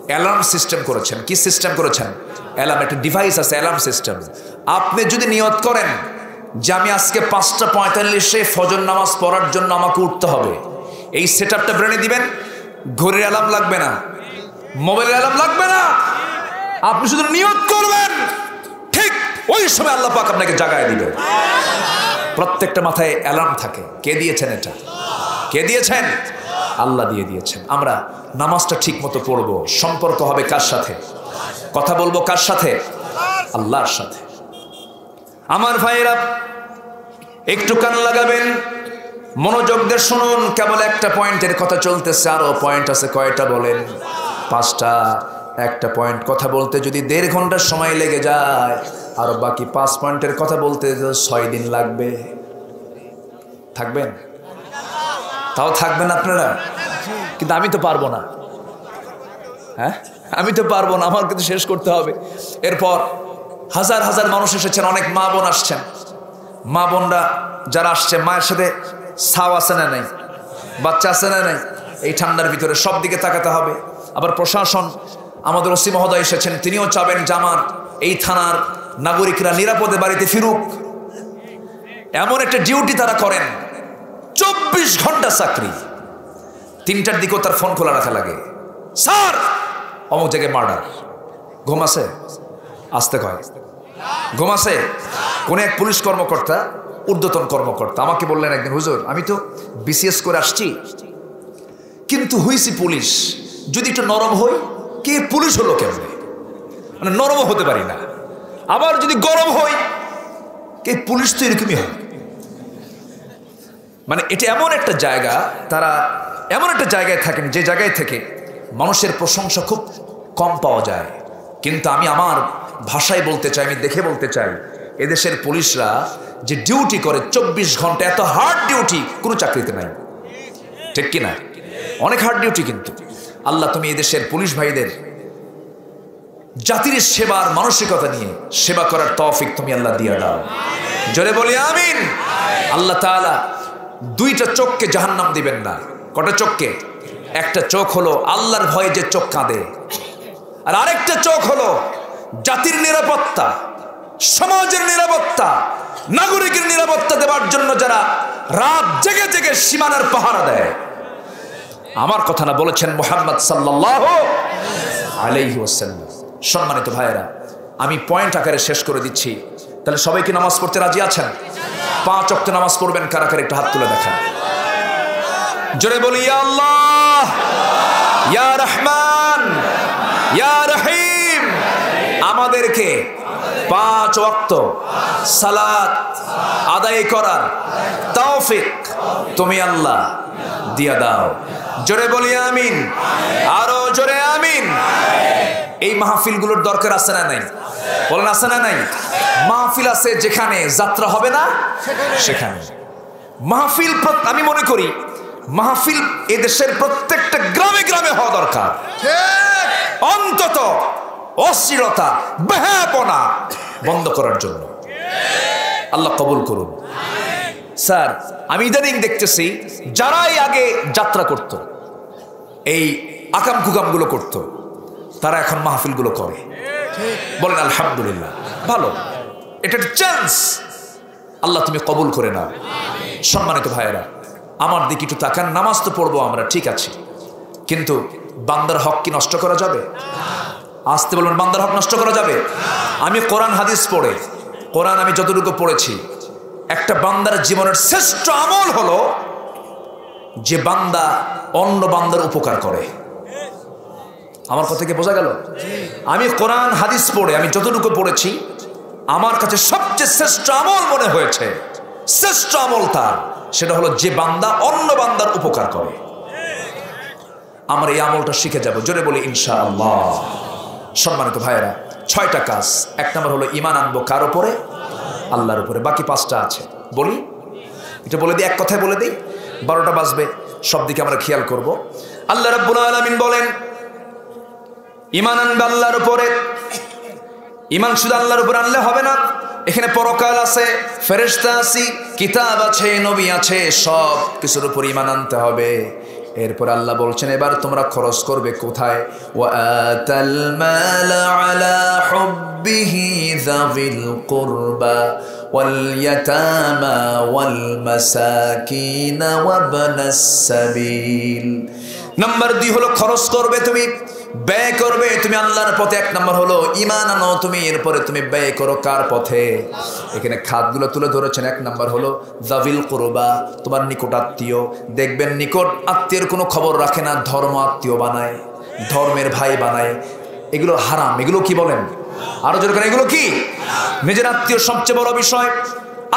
অ্যালার্ম সিস্টেম করেছেন। কি সিস্টেম করেছেন? অ্যালার্ম, একটা ডিভাইস আছে, অ্যালার্ম সিস্টেম। আপনি যদি নিয়ত করেন যে আমি আজকে 5:45-এ ফজর নামাজ পড়ার জন্য আমাকে উঠতে হবে, এই সেটআপটা ব্রেনে দিবেন। ঘড়ির অ্যালার্ম লাগবে না, মোবাইলের অ্যালার্ম লাগবে না। আপনি শুধু নিয়ত করবেন, ঠিক ওই সময় আল্লাহ পাক আপনাকে জাগায় দিবেন। প্রত্যেকটা মাথায় অ্যালার্ম থাকে। কে দিয়েছেন এটা? কে দিয়েছেন? আল্লাহ দিয়ে দিয়েছেন। আমরা নামাজটা ঠিক মতো পড়বো। সম্পর্ক হবে কার সাথে? কথা বলবো কার সাথে? আল্লাহর সাথে। আমার ভাইয়েরা একটু কান লাগাবেন, মনোযোগ দিয়ে শুনুন। কেবল একটা পয়েন্টের কথা চলতেছে, আরো পয়েন্ট আছে। কয়টা বলেন? 5টা। একটা পয়েন্ট কথা বলতে যদি 1.5 ঘন্টার সময় লেগে যায়, আর বাকি 5 পয়েন্টের কথা বলতে 6 দিন লাগবে। থাকবেন? তাও থাকবেন আপনারা? কিন্তু আমি তো পারবো না। হ্যাঁ, আমি তো পারবো না, আমার কিন্তু শেষ করতে হবে। এরপর হাজার হাজার মানুষ এসেছেন, অনেক মা বোন আসছেন। মা বোনরা যারা আসছে, মায়ের সাথে ছাও আছে না নাই? বাচ্চা আছে না নাই? এই ঠান্ডার ভিতরে সব দিকে তাকাতে হবে। আবার প্রশাসন, আমাদের ওসি মহোদয় এসেছেন, তিনিও চাবেন যে আমার এই থানার নাগরিকরা নিরাপদে বাড়িতে ফিরুক। এমন একটা ডিউটি তারা করেন, 24 ঘন্টা চাকরি। 3টার দিকেও তার ফোন খোলা রাখা লাগে, স্যার অমুক জায়গায় মার্ডার। ঘুম আছে? আসতে কয় ঘুম আছে? কোন এক পুলিশ কর্মকর্তা, ঊর্ধ্বতন কর্মকর্তা আমাকে বললেন একদিন, হুজুর আমি তো বিসিএস করে আসছি, কিন্তু হইছি পুলিশ, যদি একটু নরম হই, কে পুলিশ হলো কেমনে? মানে নরম হতে পারি না। আবার যদি গরম হই, কে পুলিশ তো এরকমই হয়। মানে এটা এমন একটা জায়গা, তারা এমন একটা জায়গায় থাকেন যে জায়গায় থেকে মানুষের প্রশংসা খুব কম পাওয়া যায়। কিন্তু আমি আমার ভাষায় বলতে চাই, আমি দেখে বলতে চাই, এদেশের পুলিশরা যে ডিউটি করে 24 ঘন্টা, এত হার্ড ডিউটি কোনো চাকরিতে নাই, ঠিক কিনা? অনেক হার্ড ডিউটি। কিন্তু আল্লাহ তুমি এদেশের পুলিশ ভাইদের জাতির সেবার মানসিকতা নিয়ে সেবা করার তৌফিক তুমি আল্লাহ দিয়ে দাও। জোরে বলি আমিন। আল্লাহ তাআলা 2টা চোখকে জাহান্নাম দিবেন না। কটা চোখকে? একটা চোখ হলো আল্লাহর ভয়ে যে চোখ কাঁদে, আর আরেকটা চোখ হলো জাতির নিরাপত্তা, সমাজের নিরাপত্তা, নাগরিকের নিরাপত্তা দেওয়ার জন্য যারা রাত জেগে জেগে সীমানার পাহারা দেয়। আমার কথা না, বলেছেন মুহাম্মদ সাল্লাল্লাহু আলাইহি ওয়াসাল্লাম। সম্মানিত ভাইয়েরা, আমি পয়েন্ট আকারে শেষ করে দিচ্ছি। তাহলে সবাই কি নামাজ পড়তে রাজি আছেন? 5 ওয়াক্ত নামাজ পড়বেন কারা কারা? একটু হাত তুলে দেখান। জোরে বলি ইয়া আল্লাহ, ইয়া রহমান, ইয়া রহিম। আমাদেরকে 5 ওয়াক্ত সালাত আদায় করার তৌফিক তুমি আল্লাহ দিয়া দাও। জোরে বলি আমিন, আরো জোরে আমিন। এই মাহফিলগুলোর দরকার আছে না নাই? বলেন আছে না নাই? মাহফিল আছে যেখানে যাত্রা হবে না সেখানে মাহফিল। আমি মনে করি মাহফিল এদেশের প্রত্যেকটা গ্রামে গ্রামে হওয়া দরকার। অন্তত অশ্লীলতা, বেহায়াপনা বন্ধ করার জন্য। আল্লাহ কবুল করুন। স্যার, আমি ইদানিং দেখতেছি যারাই আগে যাত্রা করত, এই আকাম কুকাম গুলো করত, তারা এখন মাহফিল গুলো করে। বলেন আলহামদুলিল্লাহ, ভালো, এটা একটা চান্স। আল্লাহ তুমি কবুল করে নাও। সম্মানিত ভাইয়েরা, আমার দিকে একটু তাকান। নামাজ তো পড়বো আমরা, ঠিক আছে, কিন্তু বান্দার হক কি নষ্ট করা যাবে? আসতে বলবেন, বান্দার হক নষ্ট করা যাবে? আমি কোরআন হাদিস পড়ে, কোরআন আমি যতটুকু পড়েছি, একটা বান্দার জীবনের শ্রেষ্ঠ আমল হলো যে বান্দা অন্য বান্দার উপকার করে। আমার কথা কি বোঝা গেল? আমি কোরআন হাদিস পড়ে, আমি যতটুকু পড়েছি, আমার কাছে সবচেয়ে শ্রেষ্ঠ আমল মনে হয়েছে, শ্রেষ্ঠ আমল তার, সেটা হলো যে বান্দা অন্য বান্দার উপকার করে। আমরা এই আমলটা শিখে যাব। জোরে বলি ইনশাআল্লাহ। সম্মানিত ভাইয়েরা, 6টা কাজ। 1 নম্বর হলো ঈমান আনবো কার উপরে? আল্লাহর উপরে। বাকি 5টা আছে, বলি এটা বলে দিই, এক কথায় বলে দিই, 12টা বাজবে, সব দিকে আমরা খেয়াল করব। আল্লাহ রাব্বুল আলামিন বলেন ঈমান আনবে আল্লাহর উপরে। ঈমান শুধু আল্লাহর উপরে আনলে হবে না, এখানে পরকাল আছে, ফেরেশতা আছে, কিতাব আছে, নবী আছে, সব কিছুর উপর ঈমান আনতে হবে। এরপর আল্লাহ বলছেন এবার তোমরা খরচ করবে কোথায়? ওয়া আতাল মাল আলা হুব্বিহি যাবিল কুরবা ওয়াল ইয়াতামা ওয়াল মাসাকিন ওয়া ইবনাস সাবিল। নাম্বার 2 হলো খরচ করবে, তুমি ব্যয় করবে তুমি আল্লাহর পথে। 1 নম্বর হলো ঈমান আনো তুমি, এরপরে তুমি ব্যয় করো কার পথে? এখানে খাতগুলো তুলে ধরেছেন। 1 নম্বর হলো যাবিল কুরবা, তোমার নিকট আত্মীয়। দেখবেন নিকট আত্মীয়ের কোনো খবর রাখে না, ধর্ম আত্মীয় বানায়, ধর্মের ভাই বানায়। এগুলো হারাম। এগুলো কি বলেন? আরো জোরে করেন, এগুলো কি? নিজের আত্মীয় সবচেয়ে বড় বিষয়।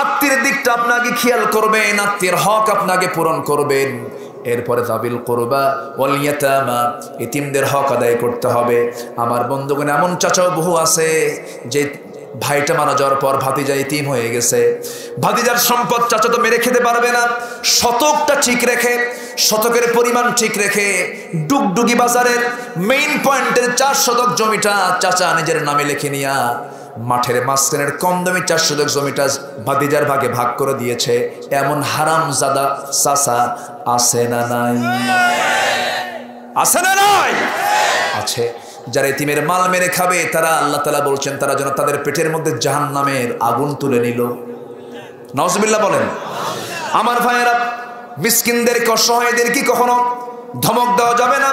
আত্মীয়ের দিকটা আপনাকে খেয়াল করবেন, আত্মীয়ের হক আপনাকে পূরণ করবেন। এরপরে যাবিল কুরবা ওয়াল ইয়াতামা, এতিমদের হক আদায় করতে হবে। আমার বন্ধুগণ, এমন চাচাও বহু আছে যে ভাইটা মারা যাওয়ার পর ভাতিজা এতিম হয়ে গেছে। ভাতিজার সম্পদ চাচা তো মেরে খেতে পারবে না, শতকটা ঠিক রেখে, শতকের পরিমাণ ঠিক রেখে, ডুগডুগি বাজারের মেইন পয়েন্টের 4 শতক জমিটা চাচা নিজের নামে লিখে নিয়া মাঠের মাঝখানের কম দামি 400 জমিটা ভাতিজার ভাগে ভাগ করে দিয়েছে, এমন হারামজাদা চাচা আছে না নাই? আছে না নাই? আছে। যারা এতিমের মাল মেরে খাবে তারা আল্লাহ তাআলা বলছেন তারা যেন তাদের পেটের মধ্যে জাহান্নামের আগুন তুলে নিল। নাউজুবিল্লাহ বলেন। আমার ভাইয়েরা, মিসকিনদেরকে অসহায়দেরকে কখনো ধমক দেওয়া যাবে না,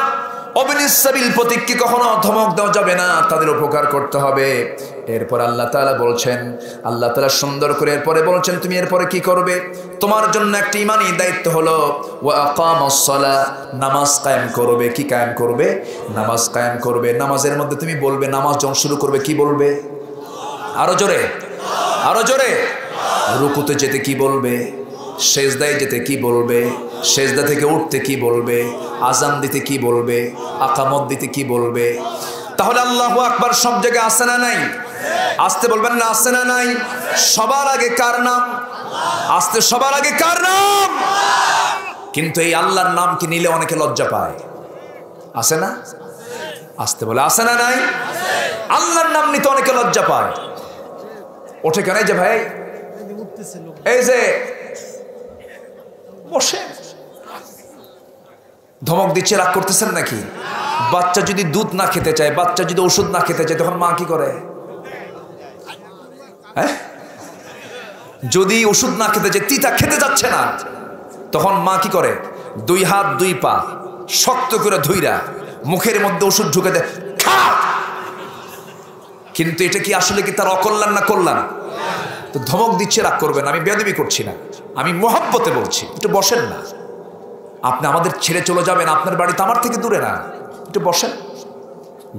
অবিনিস সাবিল প্রতীককে কখনো ধমক দেওয়া যাবে না, তাদের উপকার করতে হবে। এরপর আল্লাহ তাআলা বলছেন, আল্লাহ তাআলা সুন্দর করে এরপরে বলছেন তুমি এরপরে কি করবে? তোমার জন্য একটা ঈমানি দায়িত্ব হলো ওয়া আকামাস সালাহ, নামাজ কায়েম করবে। কি কায়েম করবে? নামাজ কায়েম করবে। নামাজের মধ্যে তুমি বলবে, নামাজ যখন শুরু করবে কি বলবে? আরো জোরে, আরো জোরে। রুকুতে যেতে কি বলবে? সেজদায় যেতে কি বলবে? সেজদা থেকে উঠতে কি বলবে? আজান দিতে কি বলবে? আকামত দিতে কি বলবে? তাহলে আল্লাহু আকবার সব জায়গায় আছে না নাই? আসতে বলবেন না, আছে না নাই? সবার আগে কার নাম? আসতে সবার আগে কার নাম? কিন্তু এই আল্লাহর নাম কি নিলে অনেকে লজ্জা পায়, আছে না? আসতে বলে আছে না নাই? আল্লাহর নাম নিতে অনেকে লজ্জা পায়। ওঠে কেন? যে ভাই এই যে বসে ধমক দিচ্ছে, রাগ করতেছেন নাকি? বাচ্চা যদি দুধ না খেতে চায়, বাচ্চা যদি ওষুধ না খেতে চায়, তখন মা কি করে? হ্যাঁ, যদি ওষুধ না খেতে চায়, তিতা খেতে যাচ্ছে না, তখন মা কি করে? 2 হাত 2 পা শক্ত করে ধইরা মুখের মধ্যে ওষুধ ঢুকে দেয়, খা। কিন্তু এটা কি আসলে কি তার অকল্যাণ না কল্যাণ? তো ধমক দিচ্ছে, রাগ করবেন, আমি বেয়াদবি করছি না, আমি মোহাব্বতে বলছি, একটু বসেন না। আপনি আমাদের ছেড়ে চলে যাবেন, আপনার বাড়ি তো আমার থেকে দূরে না, একটু বসেন।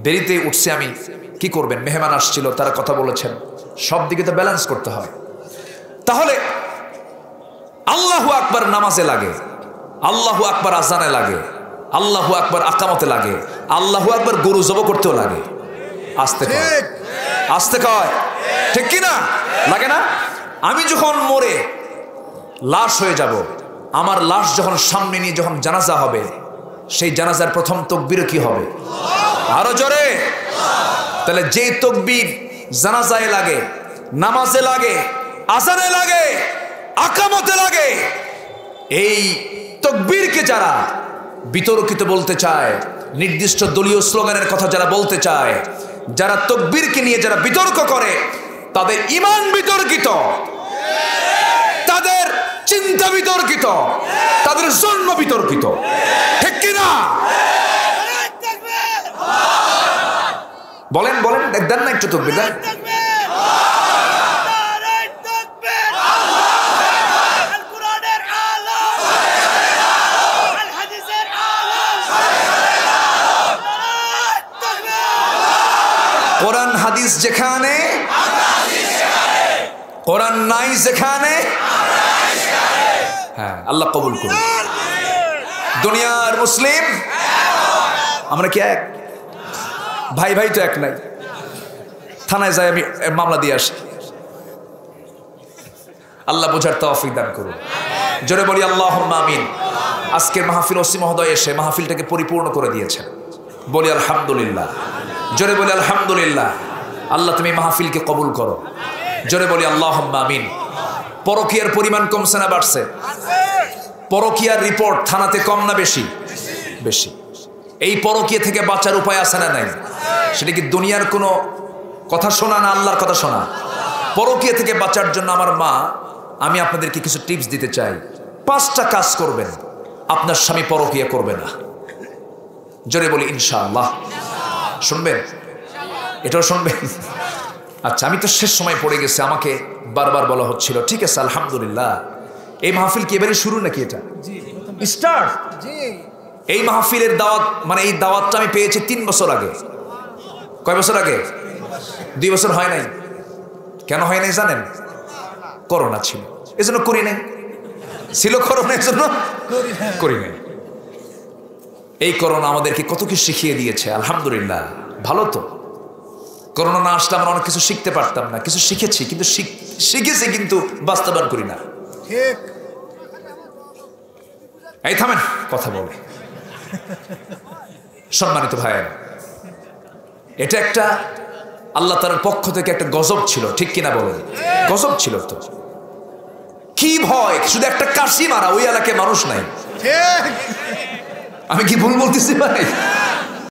দেরিতে উঠছে আমি, কি করবেন? মেহমান আসছিল, তারা কথা বলেছেন, সব দিকে তো ব্যালেন্স করতে হয়। তাহলে আল্লাহু আকবার নামাজে লাগে, আল্লাহু আকবার আজানে লাগে, আল্লাহু আকবার আকামতে লাগে, আল্লাহু আকবার গরু জব করতেও লাগে। আসতে কয়, আসতে কয়, ঠিক কিনা? লাগে না? আমি যখন মরে লাশ হয়ে যাব, আমার লাশ যখন সামনে নিয়ে যখন জানাজা হবে, সেই জানাজার প্রথম তাকবীর কি হবে? আরো জোরে। তাহলে যে তাকবীর জানাজায় লাগে, নামাজে লাগে, আজানে লাগে, আকামতে লাগে, এই তাকবীরকে যারা বিতর্কিত বলতে চায়, নির্দিষ্ট দলীয় স্লোগানের কথা যারা বলতে চায়, যারা তাকবীরকে নিয়ে যারা বিতর্ক করে, তাদের ঈমান বিতর্কিত, তাদের চিন্তা বিতর্কিত, তাদের জন্ম বিতর্কিত, ঠিক কিনা? বলেন বলেন, দেন না একটু তাকবীর দেন। কোরআন হাদিস যেখানে, কোরআন নাই যেখানে, হ্যাঁ, আল্লাহ কবুল করুন। দুনিয়ার মুসলিম আমরা কি এক? ভাই ভাই তো এক নাই। থানায় যাই আমি মামলা দিয়ে আসি। আল্লাহ বোঝার তৌফিক দান করুন। জোরে বলি আল্লাহুম্মা আমিন। আজকের মাহফিল ওসি মহোদয় এসে মাহফিলটাকে পরিপূর্ণ করে দিয়েছেন, বলি আলহামদুলিল্লাহ। জোরে বলি আলহামদুলিল্লাহ। আল্লাহ তুমি মাহফিলকে কবুল করো। জোরে বলি আল্লাহুম্মা আমিন। পরকীয়ার পরিমাণ কমছে না বাড়ছে? পরকীয়ার রিপোর্ট থানাতে কম না বেশি? বেশি। এই পরকীয়া থেকে বাঁচার উপায় আছে না নাই? সেটা কি দুনিয়ার কোনো কথা শোনা না আল্লাহর কথা শোনা? পরকীয়া থেকে বাঁচার জন্য আমার মা, আমি আপনাদেরকে কিছু টিপস দিতে চাই। 5টা কাজ করবেন, আপনার স্বামী পরকীয়া করবে না। জোরে বলি ইনশাআল্লাহ। শুনবেন? এটাও শুনবেন? আচ্ছা, আমি তো শেষ সময় পড়ে গেছে, আমাকে বারবার বলা হচ্ছিল। ঠিক আছে, আলহামদুলিল্লাহ। এই মাহফিল কি এবারে শুরু নাকি? এটা স্টার্ট। এই মাহফিলের দাওয়াত, মানে এই দাওয়াতটা আমি পেয়েছি 3 বছর আগে। কয় বছর আগে? 2 বছর হয় নাই। কেন হয় নাই জানেন? করোনা ছিল, এজন্য করি নাই। ছিল করোনা, এজন্য করি নাই। এই করোনা আমাদেরকে কত কিছু শিখিয়ে দিয়েছে, আলহামদুলিল্লাহ। ভালো তো, করোনা না আসলে আমরা অনেক কিছু শিখতে পারতাম না। কিছু শিখেছি, কিন্তু শিখেছি কিন্তু বাস্তবায়ন করি না। ঠিক। এই থামেন, কথা বলে। সম্মানিত ভাইয়েরা, এটা একটা আল্লাহ তাআলার পক্ষ থেকে একটা গজব ছিল, ঠিক কিনা বলেন? গজব ছিল। তো কি ভয়, শুধু একটা কাশি মারা, ওই এলাকায় মানুষ নাই। আমি কি ভুল বলতেছি ভাই?